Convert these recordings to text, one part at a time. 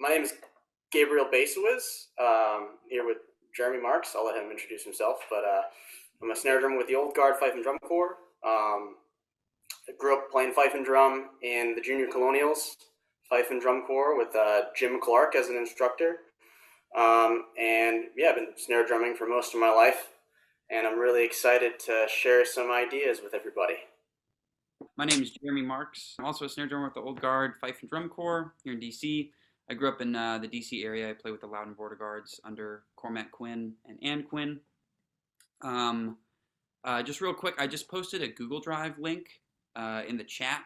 My name is Gabriel Bacewicz. Here with Jeremy Marks. I'll let him introduce himself. But I'm a snare drummer with the Old Guard Fife and Drum Corps. I grew up playing fife and drum in the Junior Colonials Fife and Drum Corps with Jim Clark as an instructor. And yeah, I've been snare drumming for most of my life, and I'm really excited to share some ideas with everybody. My name is Jeremy Marks. I'm also a snare drummer with the Old Guard Fife and Drum Corps here in DC. I grew up in the DC area. I play with the Loudon Border Guards under Cormac Quinn and Ann Quinn. Just real quick, I just posted a Google Drive link in the chat.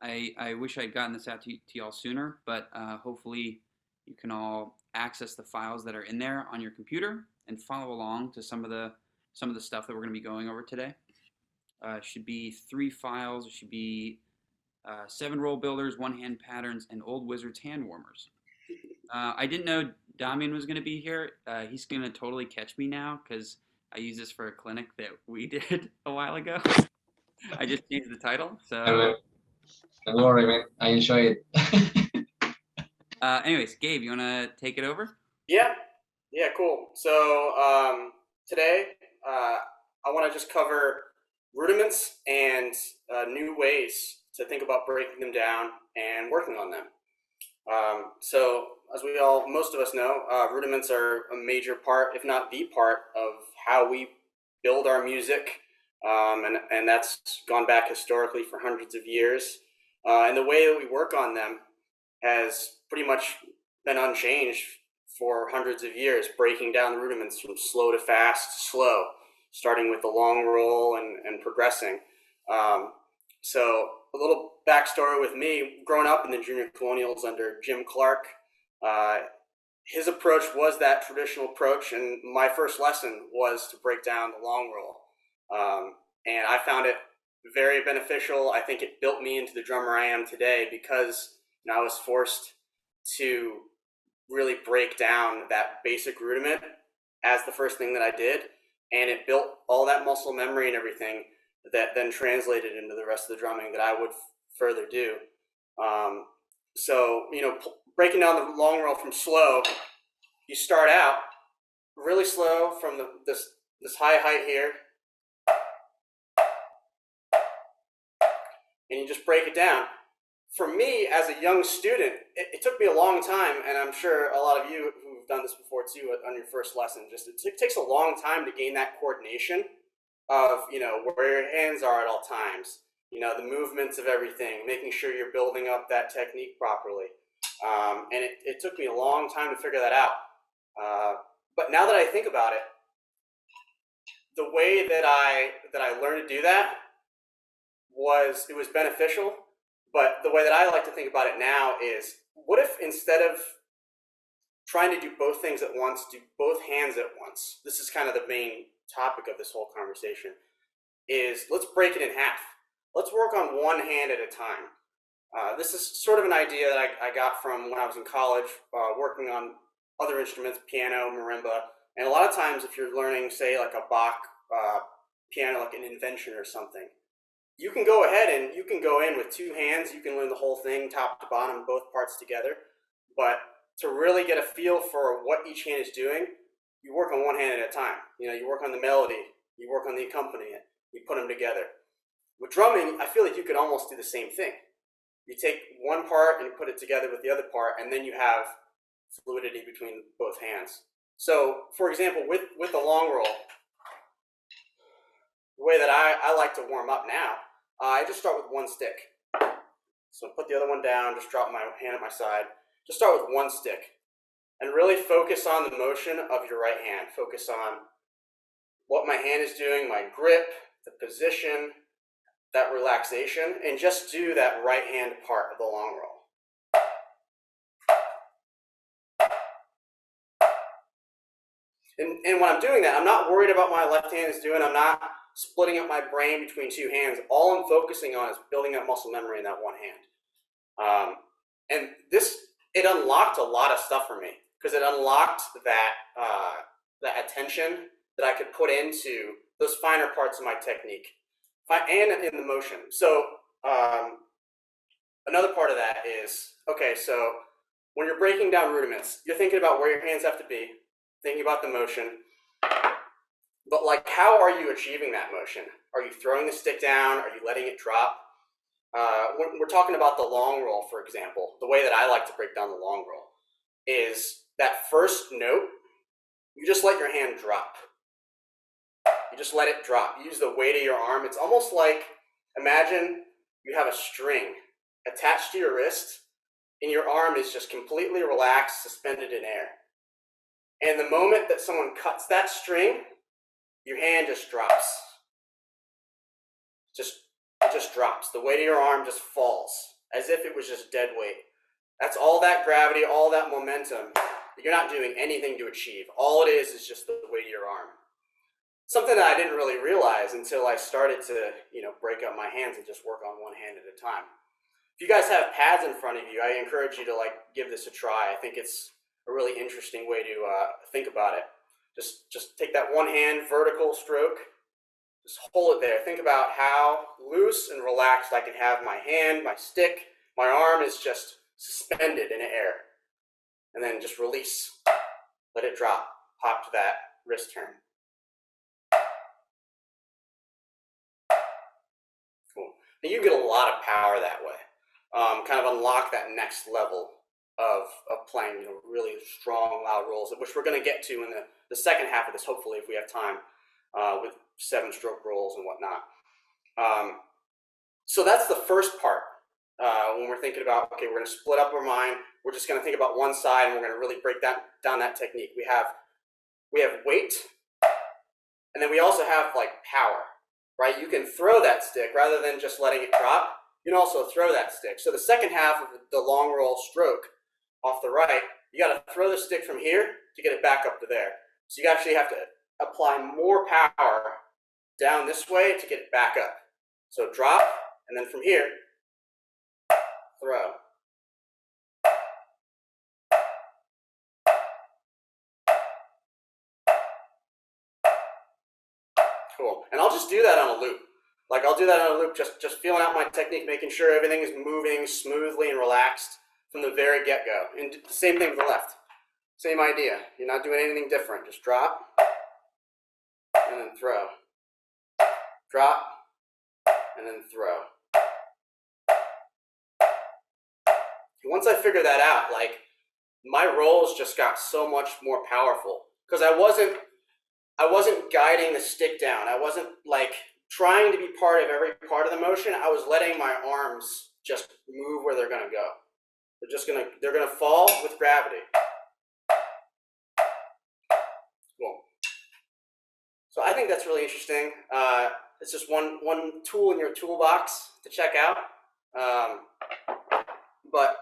I wish I'd gotten this out to y'all sooner, but hopefully you can all access the files that are in there on your computer and follow along to some of the stuff that we're going to be going over today. Should be 3 files. It should be 7 roll builders, 1-hand patterns, and Old Wizard's hand warmers. I didn't know Damian was going to be here. He's going to totally catch me now because I used this for a clinic that we did a while ago. I just changed the title. So don't worry, man. I enjoy it. Anyways, Gabe, you want to take it over? Yeah, cool. So today I want to just cover rudiments and new ways to think about breaking them down and working on them. So as most of us know, rudiments are a major part, if not the part, of how we build our music, and that's gone back historically for hundreds of years. And the way that we work on them has pretty much been unchanged for hundreds of years, breaking down the rudiments from slow to fast to slow, starting with the long roll and progressing. So a little backstory with me, growing up in the Junior Colonials under Jim Clark, his approach was that traditional approach, and my first lesson was to break down the long roll. And I found it very beneficial. I think it built me into the drummer I am today because I was forced to really break down that basic rudiment as the first thing that I did. And it built all that muscle memory and everything that then translated into the rest of the drumming that I would further do. So, breaking down the long roll from slow, you start out really slow from this high height here, and you just break it down. For me, as a young student, it took me a long time, and I'm sure a lot of you who've done this before too on your first lesson, it takes a long time to gain that coordination of, where your hands are at all times, the movements of everything, making sure you're building up that technique properly. And it took me a long time to figure that out. But now that I think about it, the way that I learned to do that was beneficial. But the way that I like to think about it now is, what if instead of trying to do both things at once, do both hands at once? This is kind of the main topic of this whole conversation, is let's break it in half. Let's work on one hand at a time. This is sort of an idea that I got from when I was in college, working on other instruments, piano, marimba. And a lot of times if you're learning, say, like a Bach piano, like an invention or something, you can go ahead and you can go in with 2 hands. You can learn the whole thing top to bottom, both parts together. But to really get a feel for what each hand is doing, you work on one hand at a time. You work on the melody, you work on the accompaniment, you put them together. With drumming, I feel like you could almost do the same thing. You take one part and you put it together with the other part, and then you have fluidity between both hands. So, for example, with the long roll, the way that I like to warm up now, I just start with one stick. So put the other one down, just drop my hand at my side. Just start with one stick and really focus on the motion of your right hand. Focus on what my hand is doing, my grip, the position, that relaxation, and just do that right hand part of the long roll. And when I'm doing that, I'm not worried about what my left hand is doing. I'm not splitting up my brain between 2 hands. All I'm focusing on is building up muscle memory in that one hand. And it unlocked a lot of stuff for me, because it unlocked that attention that I could put into those finer parts of my technique and in the motion. So another part of that is, okay, so when you're breaking down rudiments, you're thinking about where your hands have to be, thinking about the motion, but like, how are you achieving that motion? Are you throwing the stick down? Are you letting it drop? When we're talking about the long roll, for example, the way that I like to break down the long roll is that first note, you just let your hand drop. You just let it drop. You use the weight of your arm. It's almost like, imagine you have a string attached to your wrist and your arm is just completely relaxed, suspended in air. And the moment that someone cuts that string, your hand just drops. It just drops. The weight of your arm just falls as if it was just dead weight. That's all that gravity, all that momentum. You're not doing anything to achieve. All it is just the weight of your arm. Something that I didn't really realize until I started to, break up my hands and just work on one hand at a time. If you guys have pads in front of you, I encourage you to give this a try. I think it's a really interesting way to think about it. Just take that one hand vertical stroke, just hold it there. Think about how loose and relaxed I can have my hand, my stick, my arm is just suspended in air. And then just release, let it drop, pop to that wrist turn. Cool. Now you get a lot of power that way. Kind of unlock that next level of playing, really strong, loud rolls, which we're going to get to in the second half of this, hopefully, if we have time, with 7-stroke rolls and whatnot. So that's the first part. When we're thinking about, okay, we're going to split up our mind. We're just going to think about one side, and we're going to really break down that technique. We have weight, and then we also have power, right? You can throw that stick rather than just letting it drop. You can also throw that stick. So the second half of the long roll stroke off the right, you got to throw the stick from here to get it back up to there. So you actually have to apply more power down this way to get it back up. So drop, and then from here, throw. Cool. And I'll just do that on a loop. I'll do that on a loop, just feeling out my technique, making sure everything is moving smoothly and relaxed from the very get-go. And the same thing with the left. Same idea. You're not doing anything different. Just drop, and then throw. Drop, and then throw. Once I figured that out, my rolls just got so much more powerful because I wasn't guiding the stick down. I wasn't trying to be part of every part of the motion. I was letting my arms just move where they're going to go. They're going to fall with gravity. Cool. So I think that's really interesting. It's just one tool in your toolbox to check out. But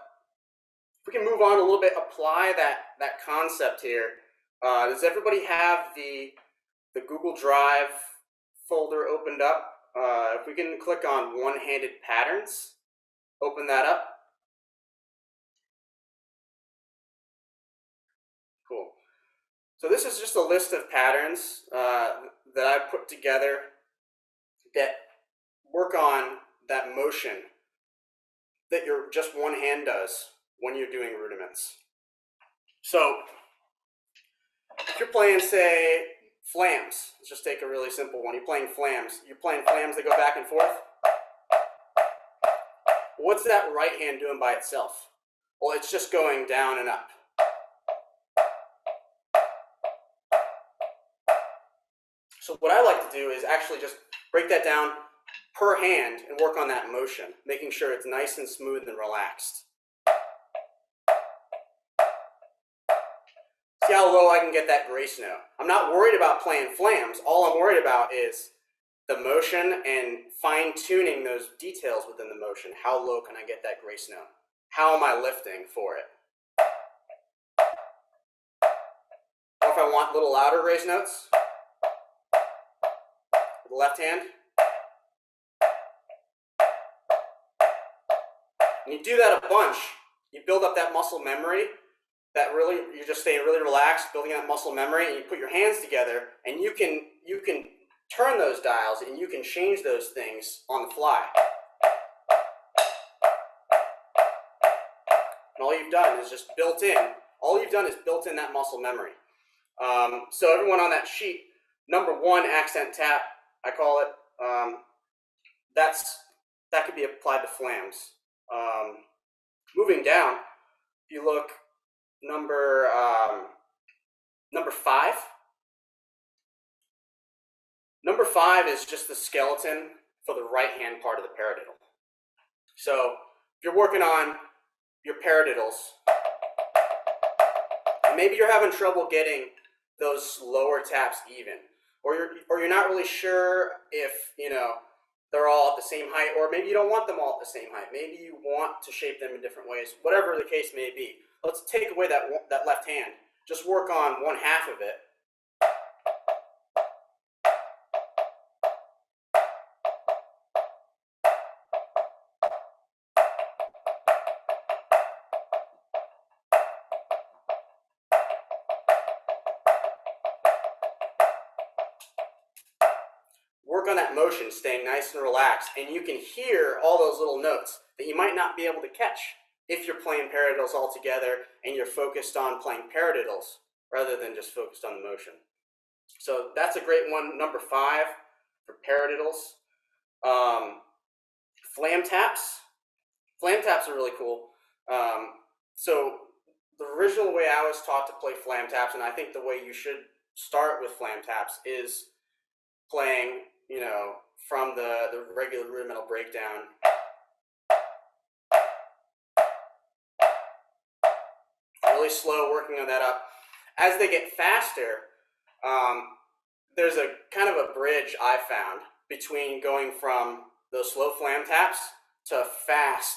if we can move on a little bit, apply that concept here. Does everybody have the Google Drive folder opened up? If we can click on one-handed patterns, open that up. Cool. So this is just a list of patterns that I put together that work on that motion that your just one hand does when you're doing rudiments. So if you're playing, say, flams, let's just take a really simple one. You're playing flams that go back and forth. What's that right hand doing by itself? Well, it's just going down and up. So what I like to do is actually just break that down per hand and work on that motion, making sure it's nice and smooth and relaxed. See how low I can get that grace note. I'm not worried about playing flams. All I'm worried about is the motion and fine-tuning those details within the motion. How low can I get that grace note? How am I lifting for it? Or if I want little louder grace notes, with the left hand. And you do that a bunch. You build up that muscle memory. You're just staying really relaxed, building that muscle memory, and you put your hands together, and you can turn those dials and you can change those things on the fly. And all you've done is just built in that muscle memory. So everyone on that sheet, number 1 accent tap, I call it, that could be applied to flams. Moving down, if you look number 5. Number 5 is just the skeleton for the right hand part of the paradiddle. So if you're working on your paradiddles, maybe you're having trouble getting those lower taps even, or you're not really sure if they're all at the same height, or maybe you don't want them all at the same height. Maybe you want to shape them in different ways. Whatever the case may be, let's take away that left hand. Just work on one half of it. Work on that motion, staying nice and relaxed, and you can hear all those little notes that you might not be able to catch if you're playing paradiddles all together and you're focused on playing paradiddles rather than just focused on the motion. So that's a great one, number 5 for paradiddles. Flam taps. Flam taps are really cool. So the original way I was taught to play flam taps, and I think the way you should start with flam taps, is playing from the regular rudimental breakdown. Really slow, working on that up. As they get faster, there's a kind of a bridge I found between going from those slow flam taps to fast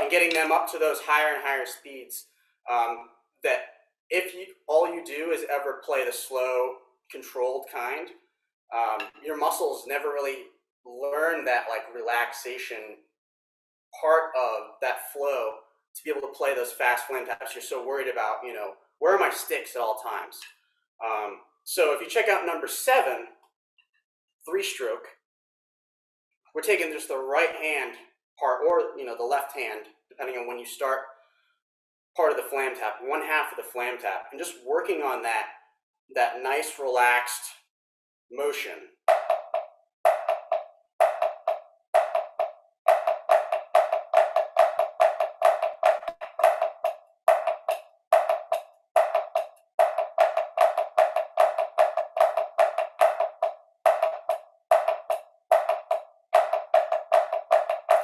and getting them up to those higher and higher speeds. That if all you do is ever play the slow, controlled kind, your muscles never really learn that relaxation part of that flow to be able to play those fast flam taps. You're so worried about, where are my sticks at all times? So if you check out number 7, 3-stroke, we're taking just the right hand part, or the left hand, depending on when you start part of the flam tap, one half of the flam tap, and just working on that nice relaxed motion.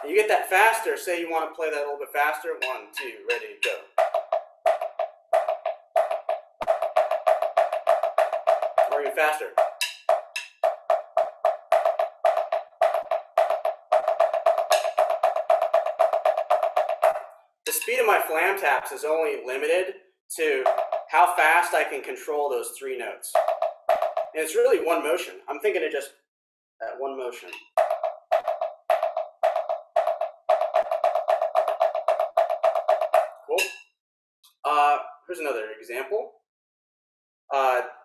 You get that faster, say you want to play that a little bit faster. 1, 2, ready, go. Or even faster. The speed of my flam taps is only limited to how fast I can control those 3 notes. And it's really one motion. I'm thinking of just that one motion. Cool. Here's another example.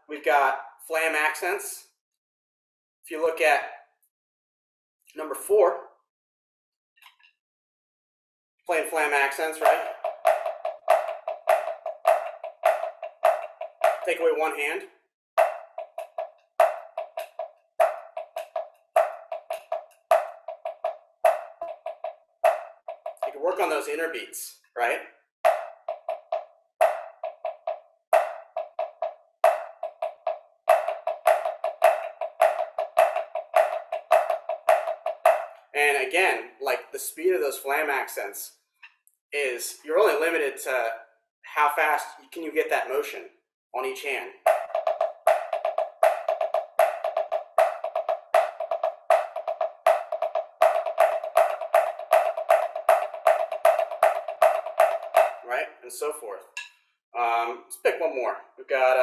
We've got flam accents. If you look at number 4, playing flam accents, right? Take away one hand. You can work on those inner beats, right? And again, the speed of those flam accents is, you're only limited to how fast can you get that motion on each hand. Right? And so forth. Let's pick one more. We've got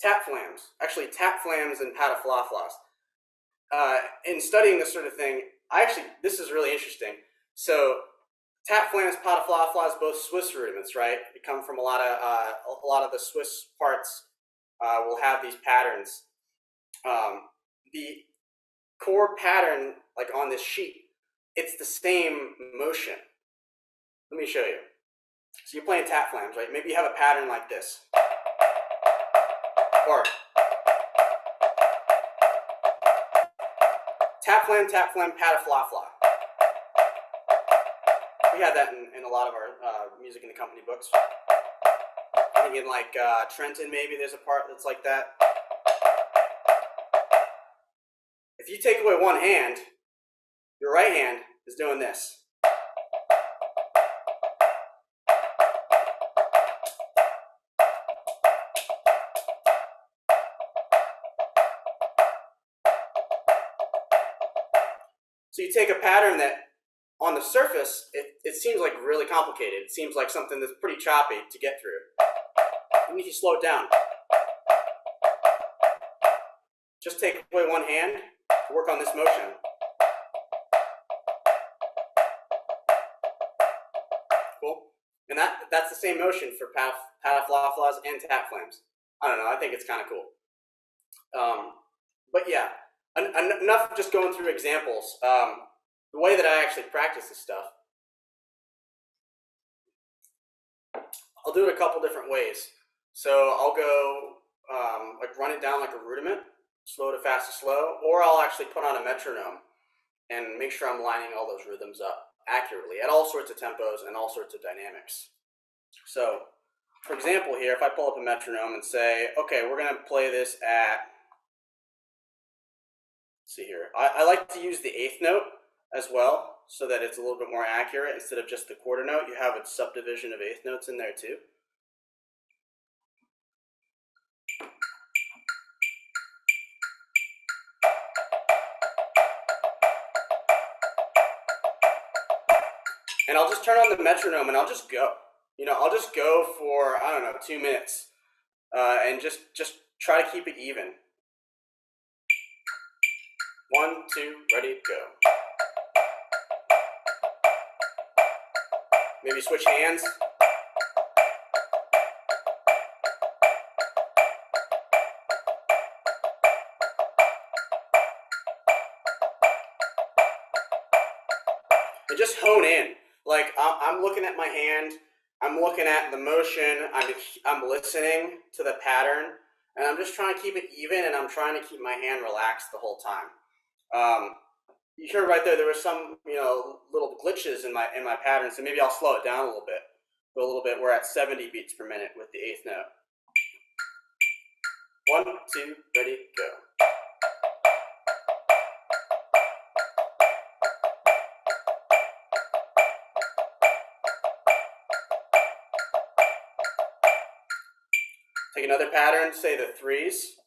tap flams. Actually, tap flams and pataflaflas. In studying this sort of thing, this is really interesting. So, tap flams, pataflaflas, both Swiss rudiments, right? They come from a lot of the Swiss parts will have these patterns. The core pattern, on this sheet, it's the same motion. Let me show you. So you're playing tap flams, right? Maybe you have a pattern like this. Or tap flam, pat a fla fla. We had that in a lot of our music in the company books. I think in like Trenton, maybe there's a part that's like that. If you take away one hand, your right hand is doing this. So you take a pattern that on the surface, it seems like really complicated. It seems like something that's pretty choppy to get through. Even if you slow it down. Just take away one hand, work on this motion. Cool? And that's the same motion for pat-a-fla-flas and tap flams. I don't know, I think it's kind of cool. But yeah, enough of just going through examples. The way that I actually practice this stuff, I'll do it a couple different ways. So I'll go like run it down like a rudiment, slow to fast to slow, or I'll actually put on a metronome and make sure I'm lining all those rhythms up accurately at all sorts of tempos and all sorts of dynamics. So, for example here, if I pull up a metronome and say, okay, we're going to play this at, let's see here, I like to use the eighth note as well so that it's a little bit more accurate. Instead of just the quarter note, you have a subdivision of eighth notes in there too. And I'll just turn on the metronome and I'll just go. You know, I'll just go for, I don't know, 2 minutes and just try to keep it even. 1, 2, ready, go. Maybe switch hands. And just hone in. Like I'm looking at my hand, I'm looking at the motion, I'm listening to the pattern, and I'm just trying to keep it even, and I'm trying to keep my hand relaxed the whole time. You heard right there was some, you know, little glitches in my pattern, so maybe I'll slow it down a little bit. Go a little bit. We're at 70 beats per minute with the eighth note. 1, 2, ready, go. Take another pattern, say the threes.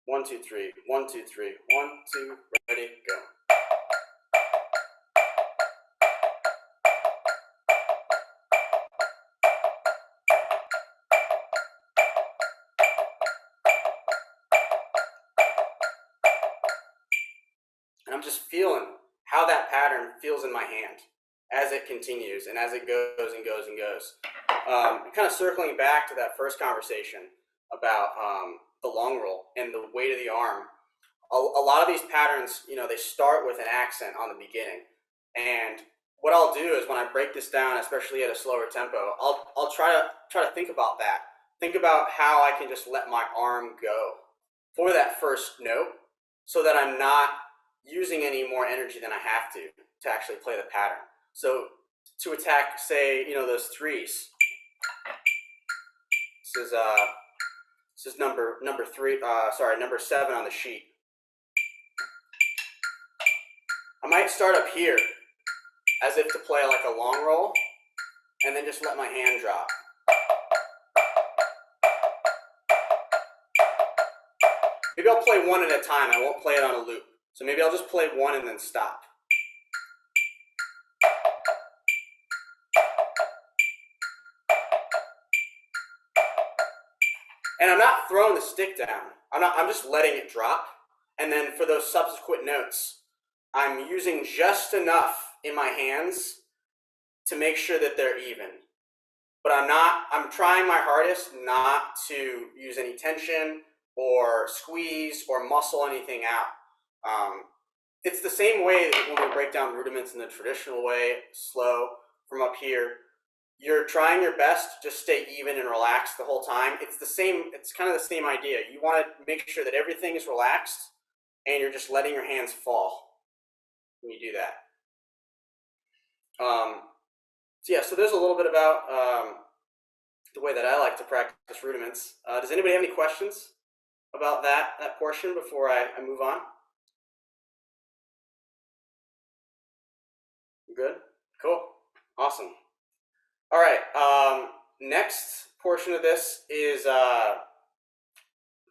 1, 2, 3, 1, 2, 3, 1, 2, ready, go. And I'm just feeling how that pattern feels in my hand as it continues and as it goes and goes and goes. Kind of circling back to that first conversation about the long roll and the weight of the arm. A lot of these patterns, you know, they start with an accent on the beginning. And what I'll do is when I break this down, especially at a slower tempo, I'll try to think about that. Think about how I can just let my arm go for that first note so that I'm not using any more energy than I have to actually play the pattern. So to attack, say, you know, those threes. This is number 7 on the sheet. I might start up here as if to play like a long roll and then just let my hand drop. Maybe I'll play one at a time. I won't play it on a loop. So maybe I'll just play one and then stop. And I'm not throwing the stick down. I'm just letting it drop. And then for those subsequent notes, I'm using just enough in my hands to make sure that they're even. But I'm trying my hardest not to use any tension or squeeze or muscle anything out. It's the same way that when we break down rudiments in the traditional way, slow, from up here. you're trying your best to just stay even and relaxed the whole time. It's kind of the same idea. You want to make sure that everything is relaxed and you're just letting your hands fall when you do that. So there's a little bit about the way that I like to practice rudiments. Does anybody have any questions about that portion before I move on? Good? Cool. Awesome. All right. Next portion of this is about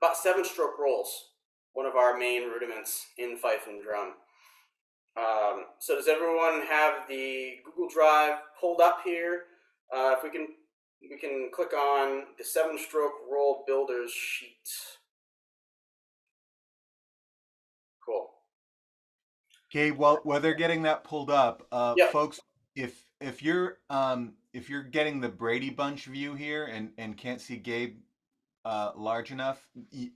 7-stroke rolls, one of our main rudiments in fife and drum. So does everyone have the Google Drive pulled up here? If we can click on the 7-stroke roll builders sheet. Cool. Gabe, while they're getting that pulled up, Yep. folks, if you're getting the Brady Bunch view here and can't see Gabe large enough,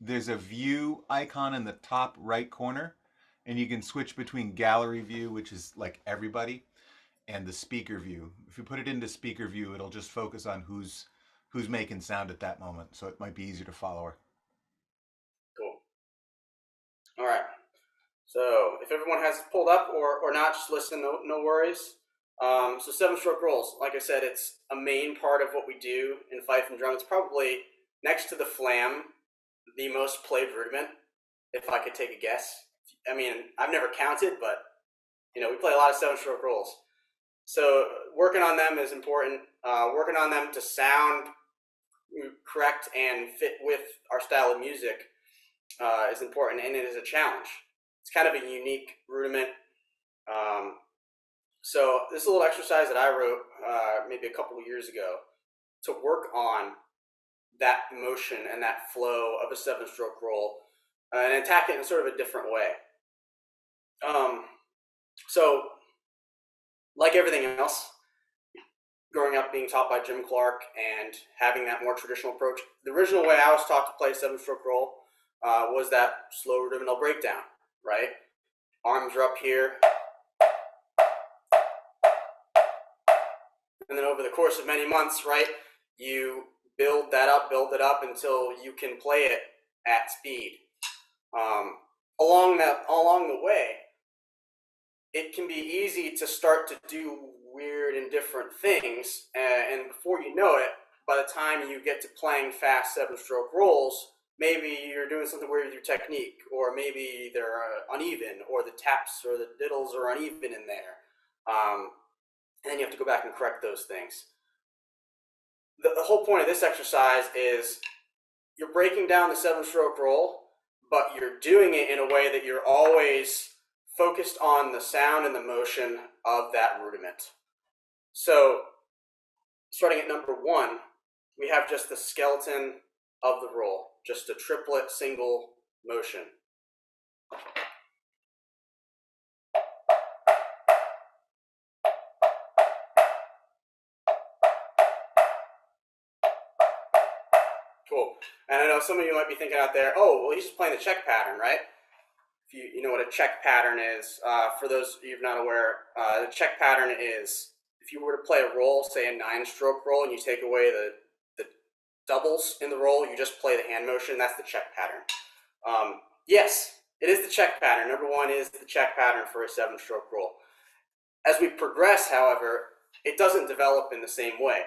there's a view icon in the top right corner, and you can switch between gallery view, which is like everybody, and the speaker view. If you put it into speaker view, it'll just focus on who's making sound at that moment, so it might be easier to follow her. Cool. All right. So if everyone has it pulled up or not, just listen, no worries. So 7-stroke rolls, like I said, it's a main part of what we do in fife and drum. It's probably next to the flam, the most played rudiment, if I could take a guess. I mean, I've never counted, but we play a lot of 7-stroke rolls. So working on them is important. Working on them to sound correct and fit with our style of music is important, and it is a challenge. It's kind of a unique rudiment. So this is a little exercise that I wrote maybe a couple of years ago to work on that motion and that flow of a 7-stroke roll and attack it in sort of a different way. So like everything else, growing up being taught by Jim Clark and having that more traditional approach, the original way I was taught to play 7-stroke roll was that slow rudimental breakdown, right? Arms are up here. And then over the course of many months, right, you build it up until you can play it at speed. Along the way, it can be easy to start to do weird and different things, and before you know it, by the time you get to playing fast 7-stroke rolls, maybe you're doing something weird with your technique, or maybe they're uneven, or the taps or the diddles are uneven in there. And then you have to go back and correct those things. The whole point of this exercise is you're breaking down the 7-stroke roll, but you're doing it in a way that you're always focused on the sound and the motion of that rudiment. So starting at number 1, we have just the skeleton of the roll, just a triplet single motion. Cool. And I know some of you might be thinking out there, oh, well, he's just playing the check pattern, right? If you know what a check pattern is, for those of you not aware, the check pattern is if you were to play a roll, say a 9-stroke roll, and you take away the doubles in the roll, you just play the hand motion, that's the check pattern. Yes, it is the check pattern. Number 1 is the check pattern for a 7-stroke roll. As we progress, however, it doesn't develop in the same way.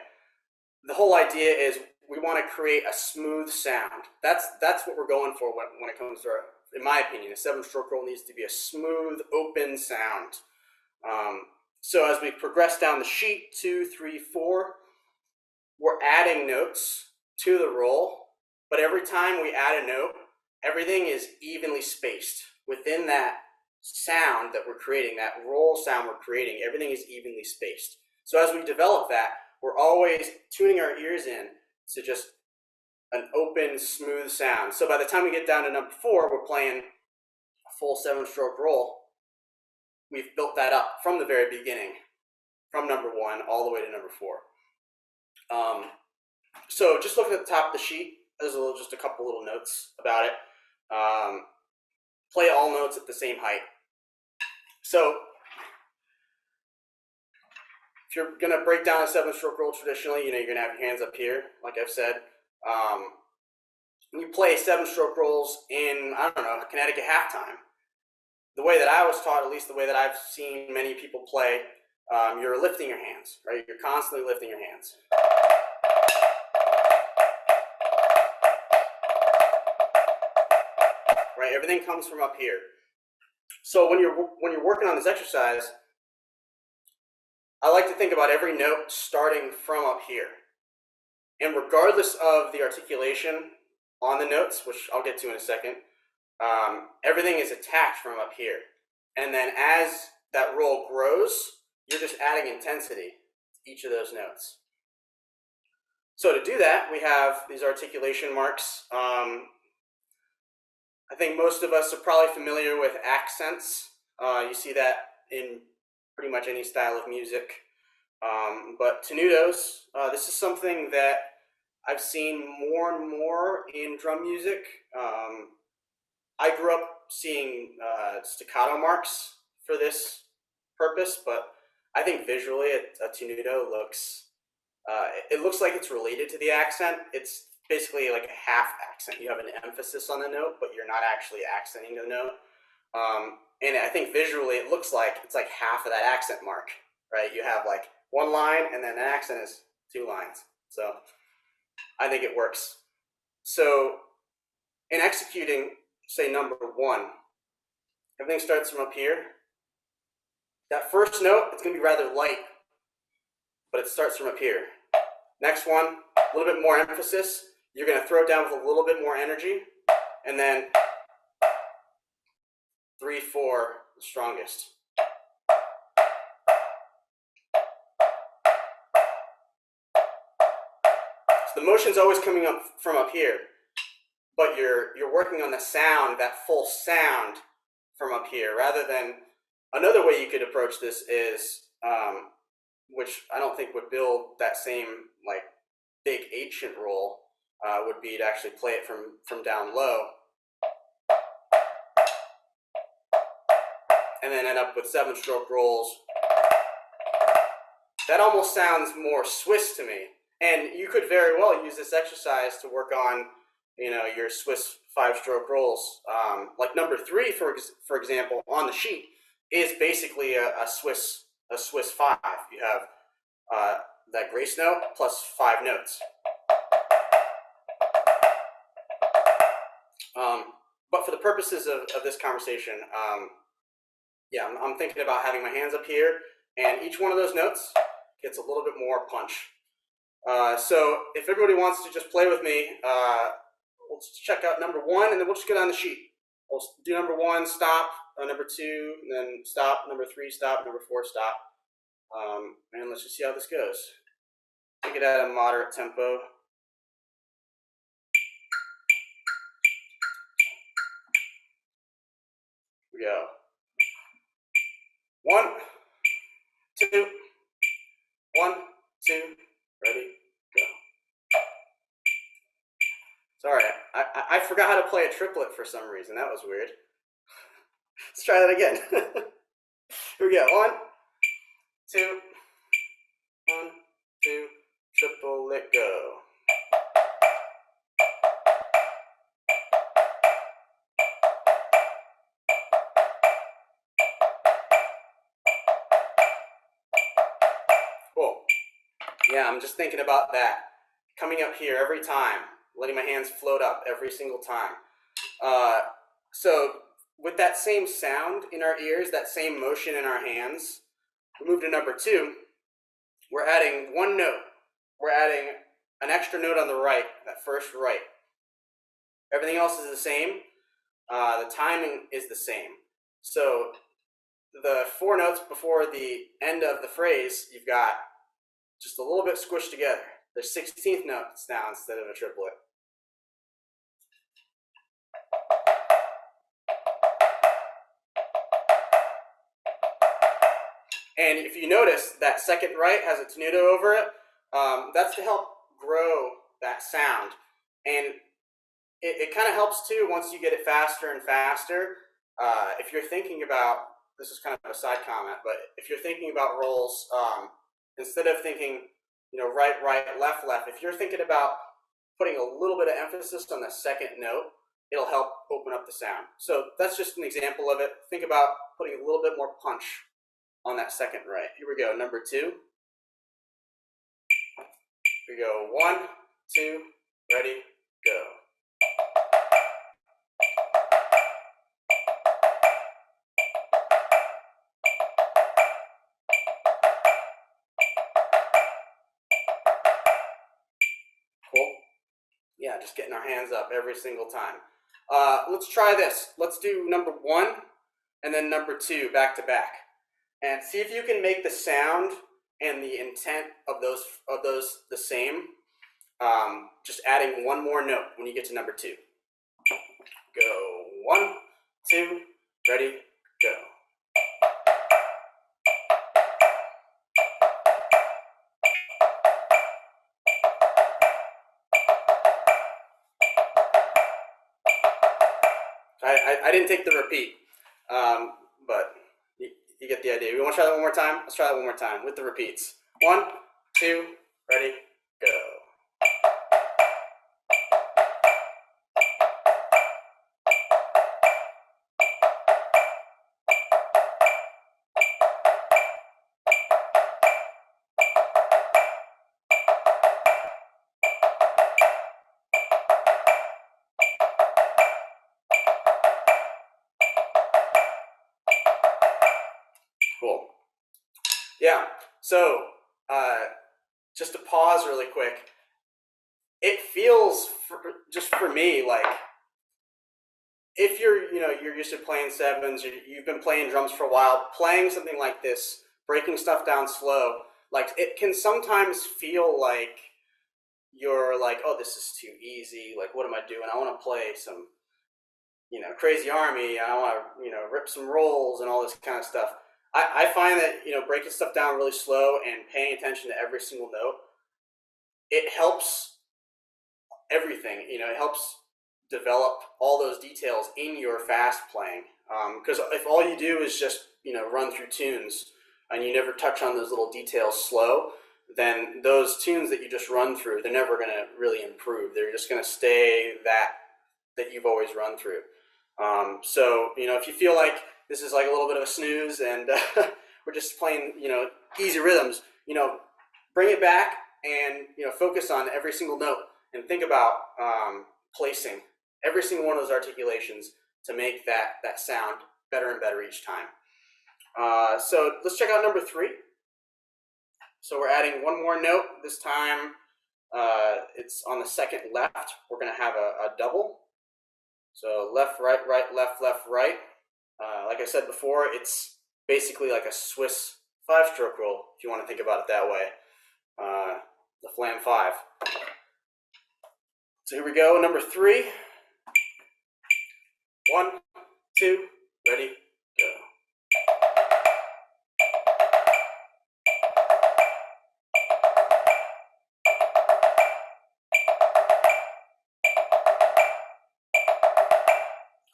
The whole idea is we want to create a smooth sound. That's what we're going for when it comes to in my opinion, a 7-stroke roll needs to be a smooth, open sound. So as we progress down the sheet, 2, 3, 4, we're adding notes to the roll, but every time we add a note, everything is evenly spaced. Within that sound that we're creating, that roll sound we're creating, everything is evenly spaced. So as we develop that, we're always tuning our ears in to just an open, smooth sound. So by the time we get down to number 4, we're playing a full 7-stroke roll. We've built that up from the very beginning, from number 1 all the way to number 4. So just looking at the top of the sheet, there's just a couple little notes about it. Play all notes at the same height. So if you're gonna break down a 7-stroke roll traditionally, you're gonna have your hands up here, like I've said. When you play 7-stroke rolls in, I don't know, Connecticut halftime, the way that I was taught, at least the way that I've seen many people play, you're lifting your hands, right? You're constantly lifting your hands. Right, everything comes from up here. So when you're working on this exercise, I like to think about every note starting from up here. And regardless of the articulation on the notes, which I'll get to in a second, everything is attached from up here. And then as that roll grows, you're just adding intensity to each of those notes. So to do that, we have these articulation marks. I think most of us are probably familiar with accents. You see that in pretty much any style of music. But tenutos, this is something that I've seen more and more in drum music. I grew up seeing staccato marks for this purpose, but I think visually a tenuto looks, it looks like it's related to the accent. It's basically like a half accent. You have an emphasis on the note, but you're not actually accenting the note. And I think visually it looks like it's like half of that accent mark, right? You have like one line and then the accent is 2 lines. So I think it works. So in executing, say number 1, everything starts from up here. That first note, it's gonna be rather light, but it starts from up here. Next one, a little bit more emphasis. You're gonna throw it down with a little bit more energy, and then 3, 4, the strongest. So the motion's always coming up from up here, but you're working on the sound, that full sound from up here, rather than another way you could approach this is, which I don't think would build that same like big ancient roll, would be to actually play it from down low, and then end up with 7-stroke rolls. That almost sounds more Swiss to me, and you could very well use this exercise to work on, your Swiss 5-stroke rolls. Like number 3, for example, on the sheet is basically a Swiss 5. You have that grace note plus 5 notes. But for the purposes of this conversation, yeah, I'm thinking about having my hands up here, and each one of those notes gets a little bit more punch. So if everybody wants to just play with me, we'll just check out number 1, and then we'll just get on the sheet. We'll do number 1, stop, number 2, and then stop, number 3, stop, number 4, stop. And let's just see how this goes. Take it at a moderate tempo. Here we go. 1, 2, 1, 2, ready, go. Sorry, I forgot how to play a triplet for some reason. That was weird. Let's try that again. Here we go. 1, 2, 1, 2, triple, let go. Cool. Yeah, I'm just thinking about that. Coming up here every time, letting my hands float up every single time. So with that same sound in our ears, that same motion in our hands, we move to number 2. We're adding 1 note. We're adding an extra note on the right, that first right. Everything else is the same. The timing is the same. So the 4 notes before the end of the phrase, you've got just a little bit squished together. There's 16th notes now instead of a triplet. And if you notice, that second right has a tenuto over it. That's to help grow that sound. And it kind of helps too once you get it faster and faster. If you're thinking about, this is kind of a side comment, but if you're thinking about rolls instead of thinking, right, right, left, left, if you're thinking about putting a little bit of emphasis on the second note, it'll help open up the sound. So that's just an example of it. Think about putting a little bit more punch on that second right. Here we go, number 2. Here we go, 1, 2, ready, go. Cool. Yeah, just getting our hands up every single time. Let's try this. Let's do number 1 and then number 2 back to back, and see if you can make the sound and the intent of those the same. Just adding one more note when you get to number 2. Go, 1, 2, ready, go. I didn't take the repeat, but you get the idea. We want to try that one more time? Let's try that one more time with the repeats. 1, 2, ready, go. Cool. Yeah, so just to pause really quick, it feels, just for me, like if you're used to playing 7s, you've been playing drums for a while, playing something like this, breaking stuff down slow, like it can sometimes feel like you're like, oh, this is too easy, like what am I doing? I want to play some Crazy Army, I want to rip some rolls and all this kind of stuff. I find that breaking stuff down really slow and paying attention to every single note, it helps everything. It helps develop all those details in your fast playing. Because if all you do is just run through tunes and you never touch on those little details slow, then those tunes that you just run through, they're never going to really improve. They're just going to stay that you've always run through. So if you feel like this is like a little bit of a snooze and we're just playing easy rhythms, bring it back and focus on every single note and think about placing every single one of those articulations to make that sound better and better each time. So let's check out number 3. So we're adding one more note. This time it's on the second left. We're going to have a double. So left, right, right, left, left, right. Like I said before, it's basically like a Swiss 5-stroke roll, if you want to think about it that way. The flam 5. So here we go, number 3. 1, 2, ready, go.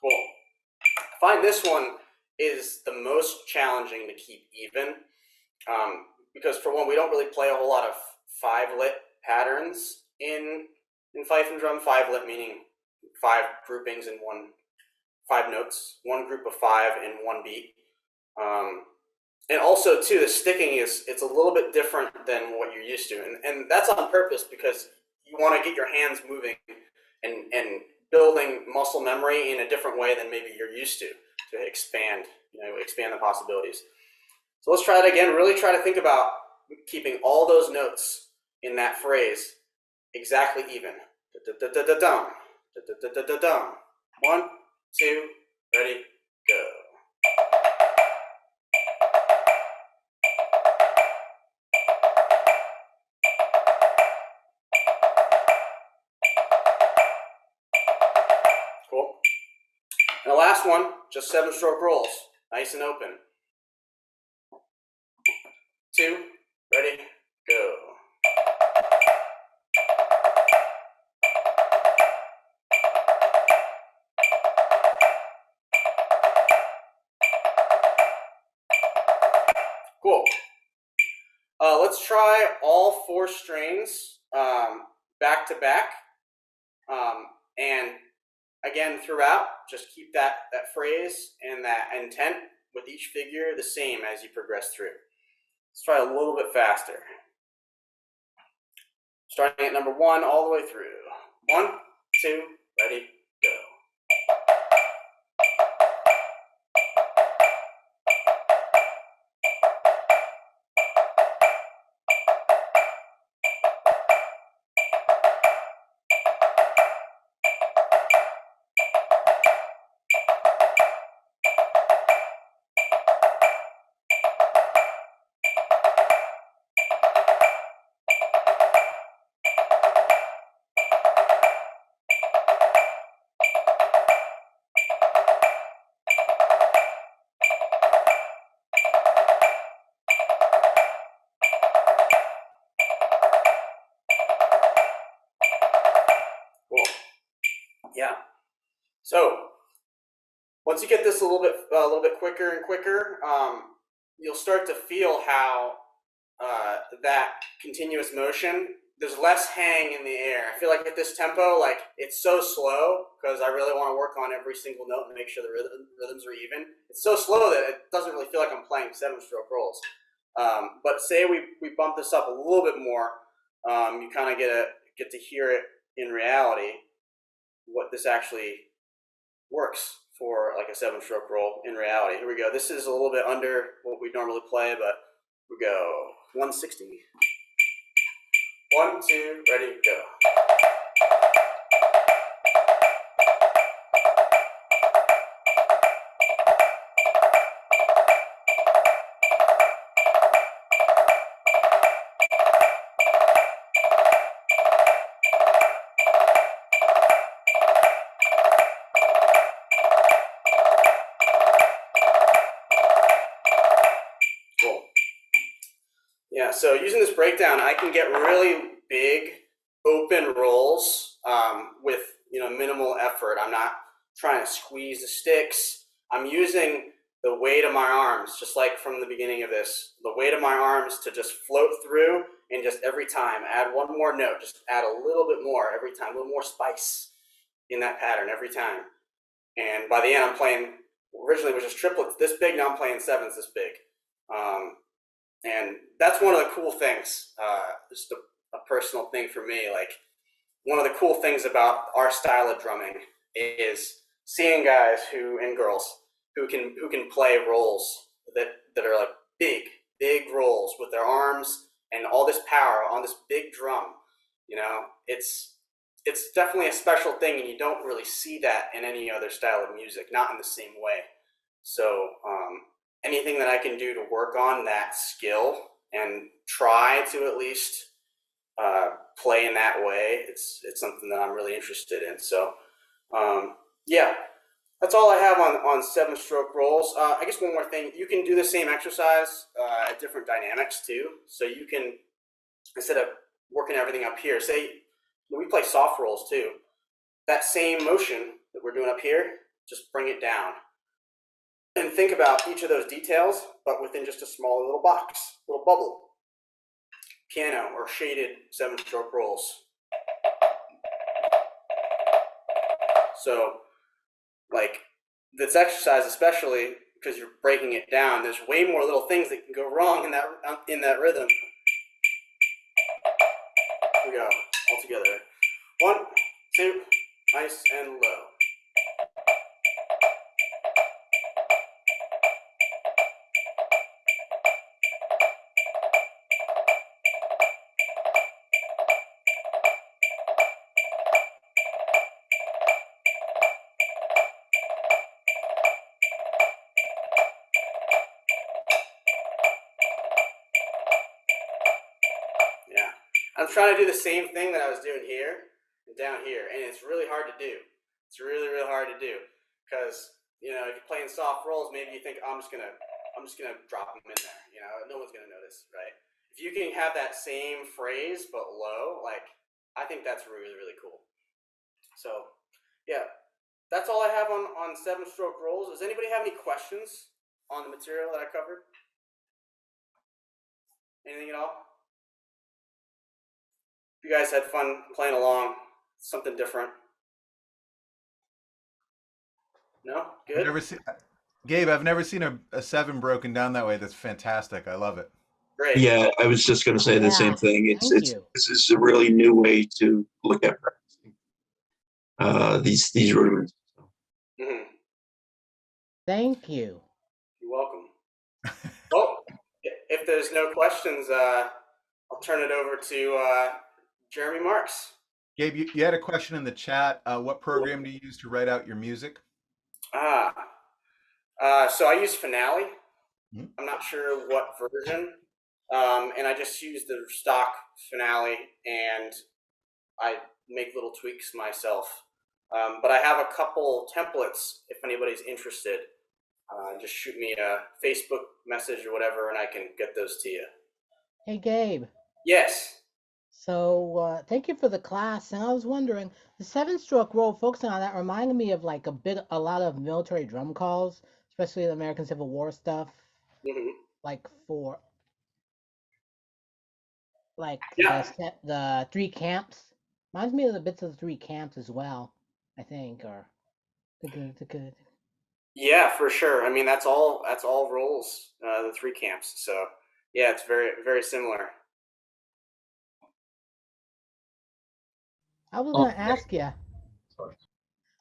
Cool. I find this one is the most challenging to keep even, because for one, we don't really play a whole lot of 5-lit patterns in fife and drum. 5-lit meaning 5 groupings in 5 notes, 1 group of 5 in 1 beat. And also too, the sticking it's a little bit different than what you're used to, and that's on purpose because you want to get your hands moving and building muscle memory in a different way than maybe you're used to expand the possibilities. So let's try it again. Really try to think about keeping all those notes in that phrase exactly even. Da-da-da-da-dum, da-da-da-da-dum. 1, 2, ready, go. Cool. And the last one, just 7-stroke rolls, nice and open. 2, ready, go. Cool. Let's try all 4 strains back to back, and again throughout. Just keep that phrase and that intent with each figure the same as you progress through. Let's try a little bit faster. Starting at number 1 all the way through. 1, 2, ready, go. Cool. Yeah. So once you get this a little bit quicker and quicker, you'll start to feel how that continuous motion. There's less hang in the air. I feel like at this tempo, like it's so slow because I really want to work on every single note and make sure the rhythms are even. It's so slow that it doesn't really feel like I'm playing 7-stroke rolls. But say we bump this up a little bit more, you kind of get to hear it in reality, what this actually works for like a 7-stroke roll in reality. Here we go. This is a little bit under what we normally play, but we go 160. 1, 2, ready, go. Yeah, so using this breakdown, I can get really big open rolls with minimal effort. I'm not trying to squeeze the sticks. I'm using the weight of my arms, just like from the beginning of this, the weight of my arms to just float through and just every time add one more note, just add a little bit more every time, a little more spice in that pattern every time. And by the end, I'm playing, originally it was just triplets this big, now I'm playing 7s this big. And that's one of the cool things, just a personal thing for me. Like, one of the cool things about our style of drumming is seeing guys and girls who can play rolls that are like big rolls with their arms and all this power on this big drum. It's definitely a special thing, and you don't really see that in any other style of music, not in the same way. So anything that I can do to work on that skill and try to at least play in that way, it's something that I'm really interested in. So yeah, that's all I have on 7-stroke rolls. I guess one more thing, you can do the same exercise at different dynamics too. So you can, instead of working everything up here, say we play soft rolls too, that same motion that we're doing up here, just bring it down. And think about each of those details, but within just a small little box, little bubble. Piano or shaded 7-stroke rolls. So, like, this exercise, especially because you're breaking it down, there's way more little things that can go wrong in that rhythm. Here we go, all together. 1, 2, nice and low. I'm trying to do the same thing that I was doing here and down here, and it's really hard to do. It's really, really hard to do because if you're playing soft rolls, maybe you think I'm just gonna drop them in there. No one's gonna notice, right? If you can have that same phrase but low, like, I think that's really, really cool. So yeah, that's all I have on 7-stroke rolls. Does anybody have any questions on the material that I covered? Anything at all? You guys had fun playing along. Something different. No? I've Good? never seen Gabe. I've never seen a seven broken down that way. That's fantastic. I love it. Great. Yeah, I was just going to say the same Yeah, thing. It's thank it's you. this is a really new way to look at practicing these rudiments. Mhm. Thank you. You're welcome. Well, if there's no questions, I'll turn it over to Jeremy Marks. Gabe, you had a question in the chat. What program do you use to write out your music? So I use Finale. Mhm. I'm not sure what version, and I just use the stock Finale, and I make little tweaks myself. But I have a couple templates if anybody's interested. Just shoot me a Facebook message or whatever, and I can get those to you. Hey, Gabe. Yes. So thank you for the class. And I was wondering, the seven-stroke roll, focusing on that reminded me of like a lot of military drum calls, especially the American Civil War stuff, Mm-hmm. like for like Yeah. the three camps. Reminds me of the bits of the three camps as well, I think, or the good. Yeah, for sure. I mean, that's all roles, the three camps. So yeah, it's very, very similar. I was Oh, gonna ask you, sorry.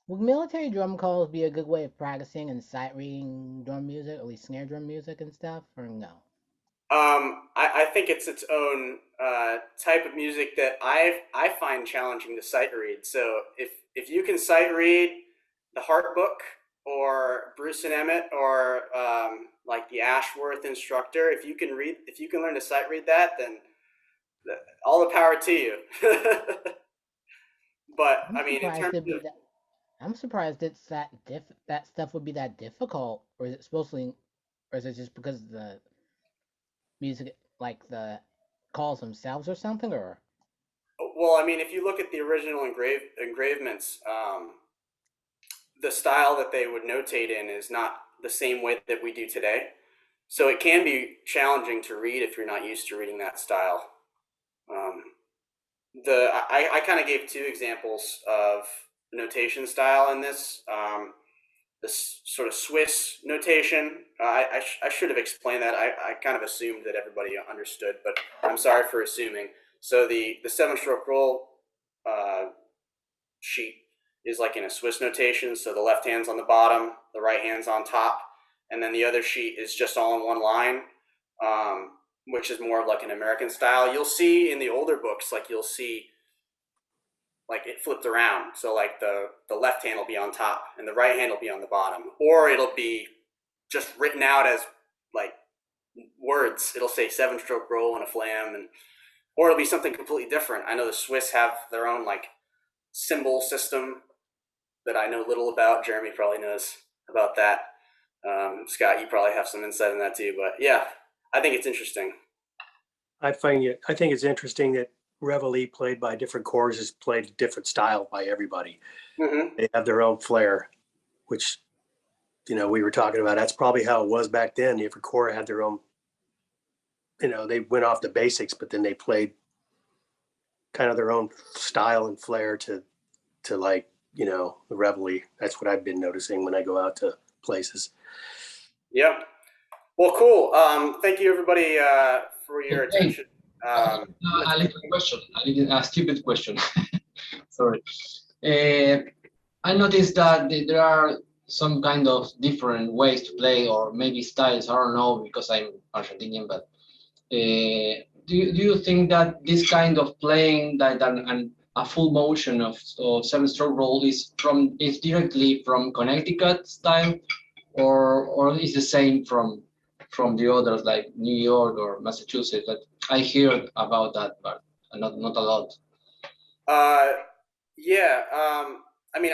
would military drum calls be a good way of practicing and sight reading drum music, at least snare drum music and stuff, or no? I think it's its own type of music that I find challenging to sight read. So if you can sight read the Heart Book or Bruce and Emmett or like the Ashworth Instructor, if you can learn to sight read that, then all the power to you. But I'm I mean, in surprised terms it'd be of that. I'm surprised it's that stuff would be that difficult, or is it supposedly, or is it just because the music, like the calls themselves or something, or well, I mean, if you look at the original engravements, the style that they would notate in is not the same way that we do today. So it can be challenging to read if you're not used to reading that style. Um, I kind of gave two examples of notation style in this. This sort of Swiss notation. I should have explained that. I kind of assumed that everybody understood, but I'm sorry for assuming. So the seven stroke roll sheet is like in a Swiss notation. So the left hand's on the bottom, the right hand's on top, and then the other sheet is just all in one line, which is more of like an American style. You'll see in the older books, like you'll see like it flipped around. So like the left hand will be on top and the right hand will be on the bottom, or it'll be just written out as like words. It'll say seven stroke roll and a flam, and or it'll be something completely different. I know the Swiss have their own like symbol system that I know little about. Jeremy probably knows about that. Scott, you probably have some insight on that too. But yeah, I think it's interesting. I think it's interesting that Reveille played by different corps is played a different style by everybody. Mm-hmm. They have their own flair, which, we were talking about. That's probably how it was back then. Every corps had their own, they went off the basics, but then they played kind of their own style and flair to like, the Reveille. That's what I've been noticing when I go out to places. Yeah. Well, cool. Thank you, everybody, for your Okay. attention. A little question, a stupid question. Sorry. I noticed that there are some kind of different ways to play, or maybe styles. I don't know because I'm Argentinian, but do you think that this kind of playing that a full motion of seven-stroke roll is directly from Connecticut style, or is the same from the others like New York or Massachusetts? But I hear about that, but not a lot. Yeah. I mean,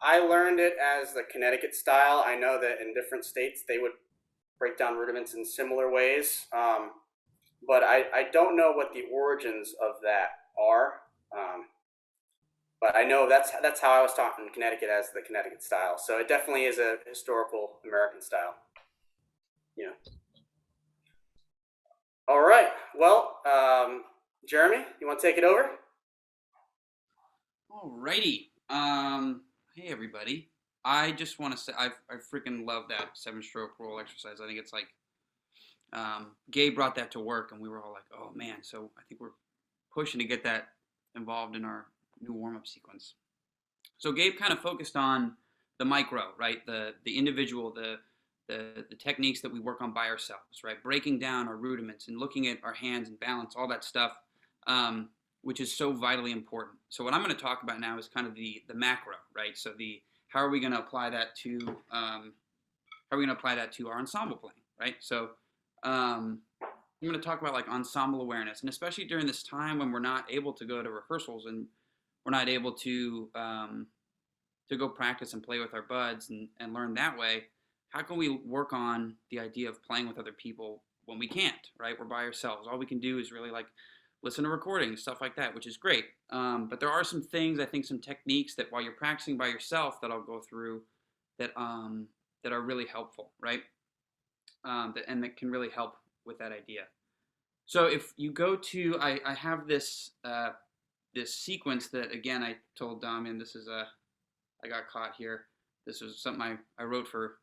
I learned it as the Connecticut style. I know that in different states they would break down rudiments in similar ways, but I don't know what the origins of that are. But I know that's how I was taught in Connecticut as the Connecticut style. So it definitely is a historical American style. Yeah. All right. Well, Jeremy, you want to take it over? Alrighty. Hey everybody. I just want to say I freaking love that 7-stroke roll exercise. I think it's like Gabe brought that to work, and we were all like, "Oh man!" So I think we're pushing to get that involved in our new warm-up sequence. So Gabe kind of focused on the micro, right? The individual, the techniques that we work on by ourselves, right? Breaking down our rudiments and looking at our hands and balance, all that stuff, which is so vitally important. So what I'm going to talk about now is kind of the macro, right? So how are we going to apply that to our ensemble playing, right? So I'm going to talk about like ensemble awareness, and especially during this time when we're not able to go to rehearsals and we're not able to go practice and play with our buds and learn that way. How can we work on the idea of playing with other people when we can't, right? We're by ourselves. All we can do is really like listen to recordings, stuff like that, which is great. But there are some things, I think, some techniques that while you're practicing by yourself that I'll go through that are really helpful, right? And that can really help with that idea. So if you go to, I have this this sequence that, again, I told Damian, this is I got caught here. This was something I wrote for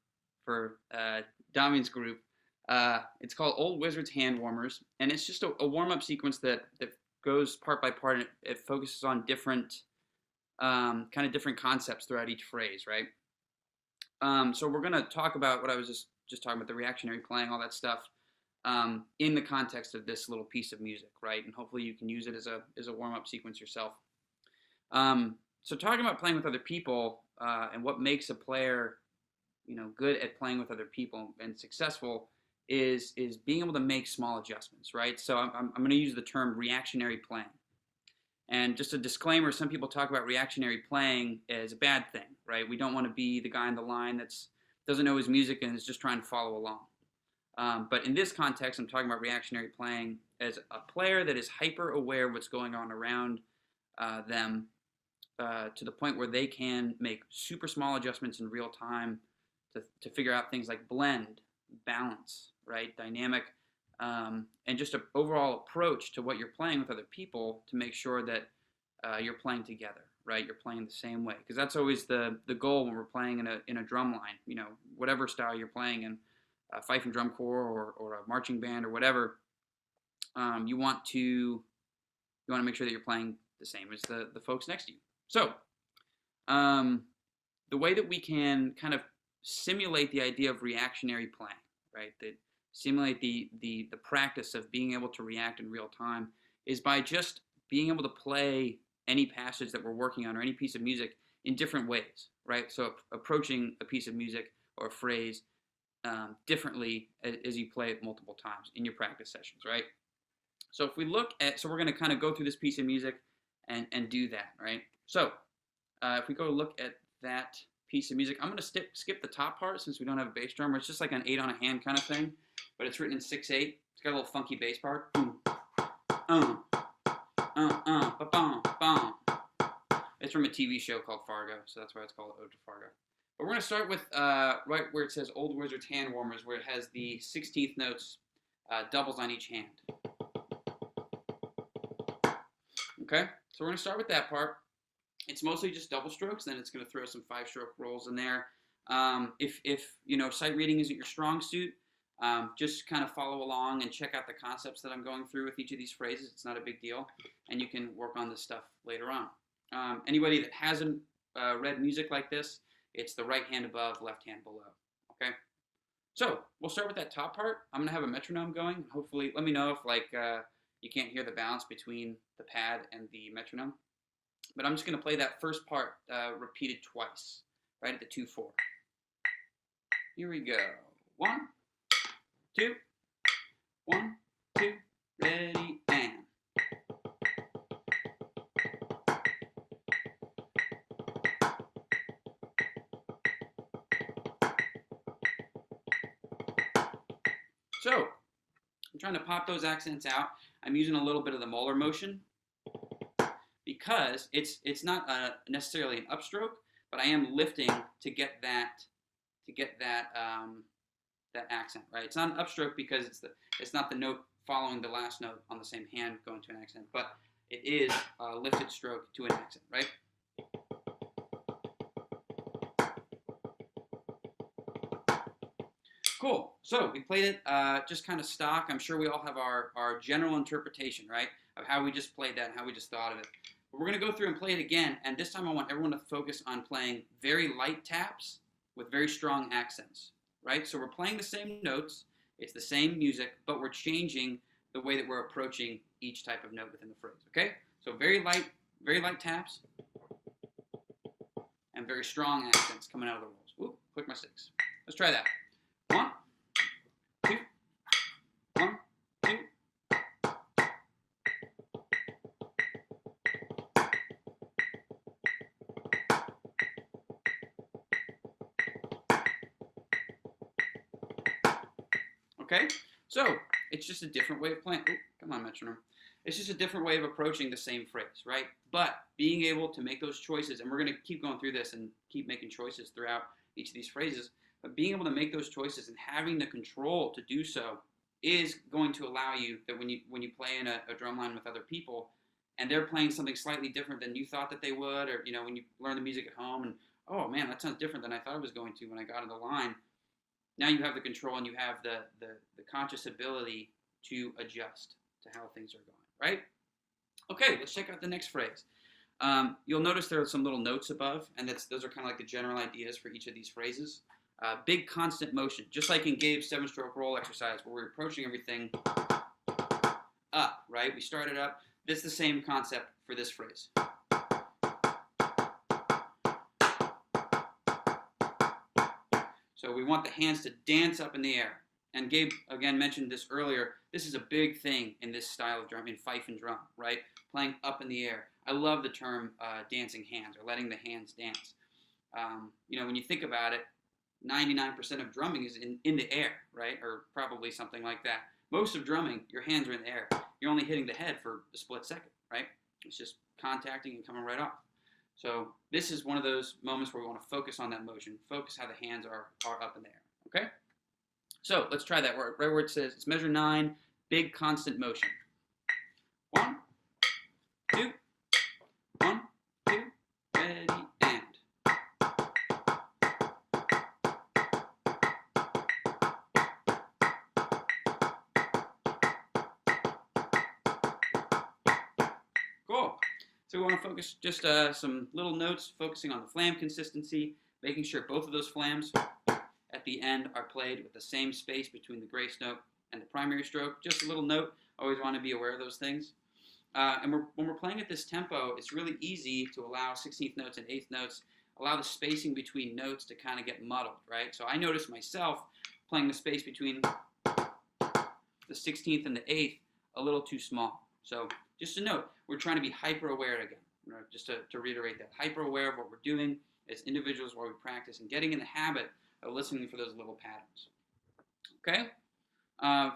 Damian's group. It's called Old Wizard's Hand Warmers, and it's just a warm-up sequence that goes part by part, and it focuses on different kind of different concepts throughout each phrase, right? So we're going to talk about what I was just talking about, the reactionary playing, all that stuff, in the context of this little piece of music, right? And hopefully you can use it as a warm-up sequence yourself. So talking about playing with other people and what makes a player, good at playing with other people and successful is being able to make small adjustments, right? So I'm going to use the term reactionary playing. And just a disclaimer, some people talk about reactionary playing as a bad thing, right? We don't want to be the guy in the line that doesn't know his music and is just trying to follow along. But in this context, I'm talking about reactionary playing as a player that is hyper aware of what's going on around them to the point where they can make super small adjustments in real time to figure out things like blend, balance, right, dynamic, and just an overall approach to what you're playing with other people to make sure that you're playing together, right? You're playing the same way, because that's always the goal when we're playing in a drum line. Whatever style you're playing in, a Fife and drum corps or a marching band or whatever, you want to make sure that you're playing the same as the folks next to you. So the way that we can kind of simulate the idea of reactionary playing, right? That simulate the practice of being able to react in real time is by just being able to play any passage that we're working on or any piece of music in different ways, right? So approaching a piece of music or a phrase differently as you play it multiple times in your practice sessions, right? So if we look at, so we're going to kind of go through this piece of music and do that, right? So if we go look at that piece of music, I'm going to skip the top part since we don't have a bass drum. It's just like an 8 on a hand kind of thing, but it's written in 6/8. It's got a little funky bass part. It's from a TV show called Fargo, so that's why it's called Ode to Fargo. But we're going to start with right where it says Old Wizard's Hand Warmers, where it has the 16th notes, doubles on each hand. Okay, so we're going to start with that part. It's mostly just double strokes, then it's going to throw some 5-stroke rolls in there. If sight reading isn't your strong suit, just kind of follow along and check out the concepts that I'm going through with each of these phrases. It's not a big deal, and you can work on this stuff later on. Anybody that hasn't read music like this, it's the right hand above, left hand below. Okay, so we'll start with that top part. I'm going to have a metronome going. Hopefully, let me know if you can't hear the balance between the pad and the metronome. But I'm just going to play that first part repeated twice, right at the 2/4. Here we go. 1, 2, 1, 2, ready, and. So, I'm trying to pop those accents out. I'm using a little bit of the molar motion because it's not necessarily an upstroke, but I am lifting to get that that accent, right? It's not an upstroke because it's not the note following the last note on the same hand going to an accent, but it is a lifted stroke to an accent, right? Cool. So we played it just kind of stock. I'm sure we all have our general interpretation, right, of how we just played that and how we just thought of it. But we're going to go through and play it again, and this time I want everyone to focus on playing very light taps with very strong accents, right? So we're playing the same notes, it's the same music, but we're changing the way that we're approaching each type of note within the phrase, okay? So very light taps and very strong accents coming out of the rolls. Ooh, click my sticks. Let's try that. 1, 2, 1, 2. Okay, so it's just a different way of playing. Ooh, come on, metronome. It's just a different way of approaching the same phrase, right? But being able to make those choices, and we're going to keep going through this and keep making choices throughout each of these phrases, but being able to make those choices and having the control to do so is going to allow you that when you play in a drum line with other people and they're playing something slightly different than you thought that they would, or when you learn the music at home and, oh man, that sounds different than I thought it was going to when I got on the line. Now you have the control and you have the conscious ability to adjust to how things are going, right? Okay, let's check out the next phrase. You'll notice there are some little notes above, and those are kind of like the general ideas for each of these phrases. Big constant motion, just like in Gabe's 7-stroke roll exercise where we're approaching everything up, right? We started up. This is the same concept for this phrase. So we want the hands to dance up in the air. And Gabe, again, mentioned this earlier. This is a big thing in this style of drum, in fife and drum, right? Playing up in the air. I love the term dancing hands, or letting the hands dance. When you think about it, 99% of drumming is in the air, right? Or probably something like that. Most of drumming, your hands are in the air. You're only hitting the head for a split second, right? It's just contacting and coming right off. So this is one of those moments where we want to focus on that motion, focus how the hands are up in the air, okay? So let's try that right where it says, it's measure 9, big constant motion. 1, 2, 1, 2, ready, and. Cool. So we want to focus just some little notes, focusing on the flam consistency, making sure both of those flams at the end are played with the same space between the grace note and the primary stroke. Just a little note. Always want to be aware of those things. And when we're playing at this tempo, it's really easy to allow 16th notes and 8th notes, allow the spacing between notes to kind of get muddled, right? So I noticed myself playing the space between the 16th and the 8th a little too small. So just a note, we're trying to be hyper-aware again. Just to reiterate that, hyper-aware of what we're doing as individuals while we practice and getting in the habit of listening for those little patterns. Okay?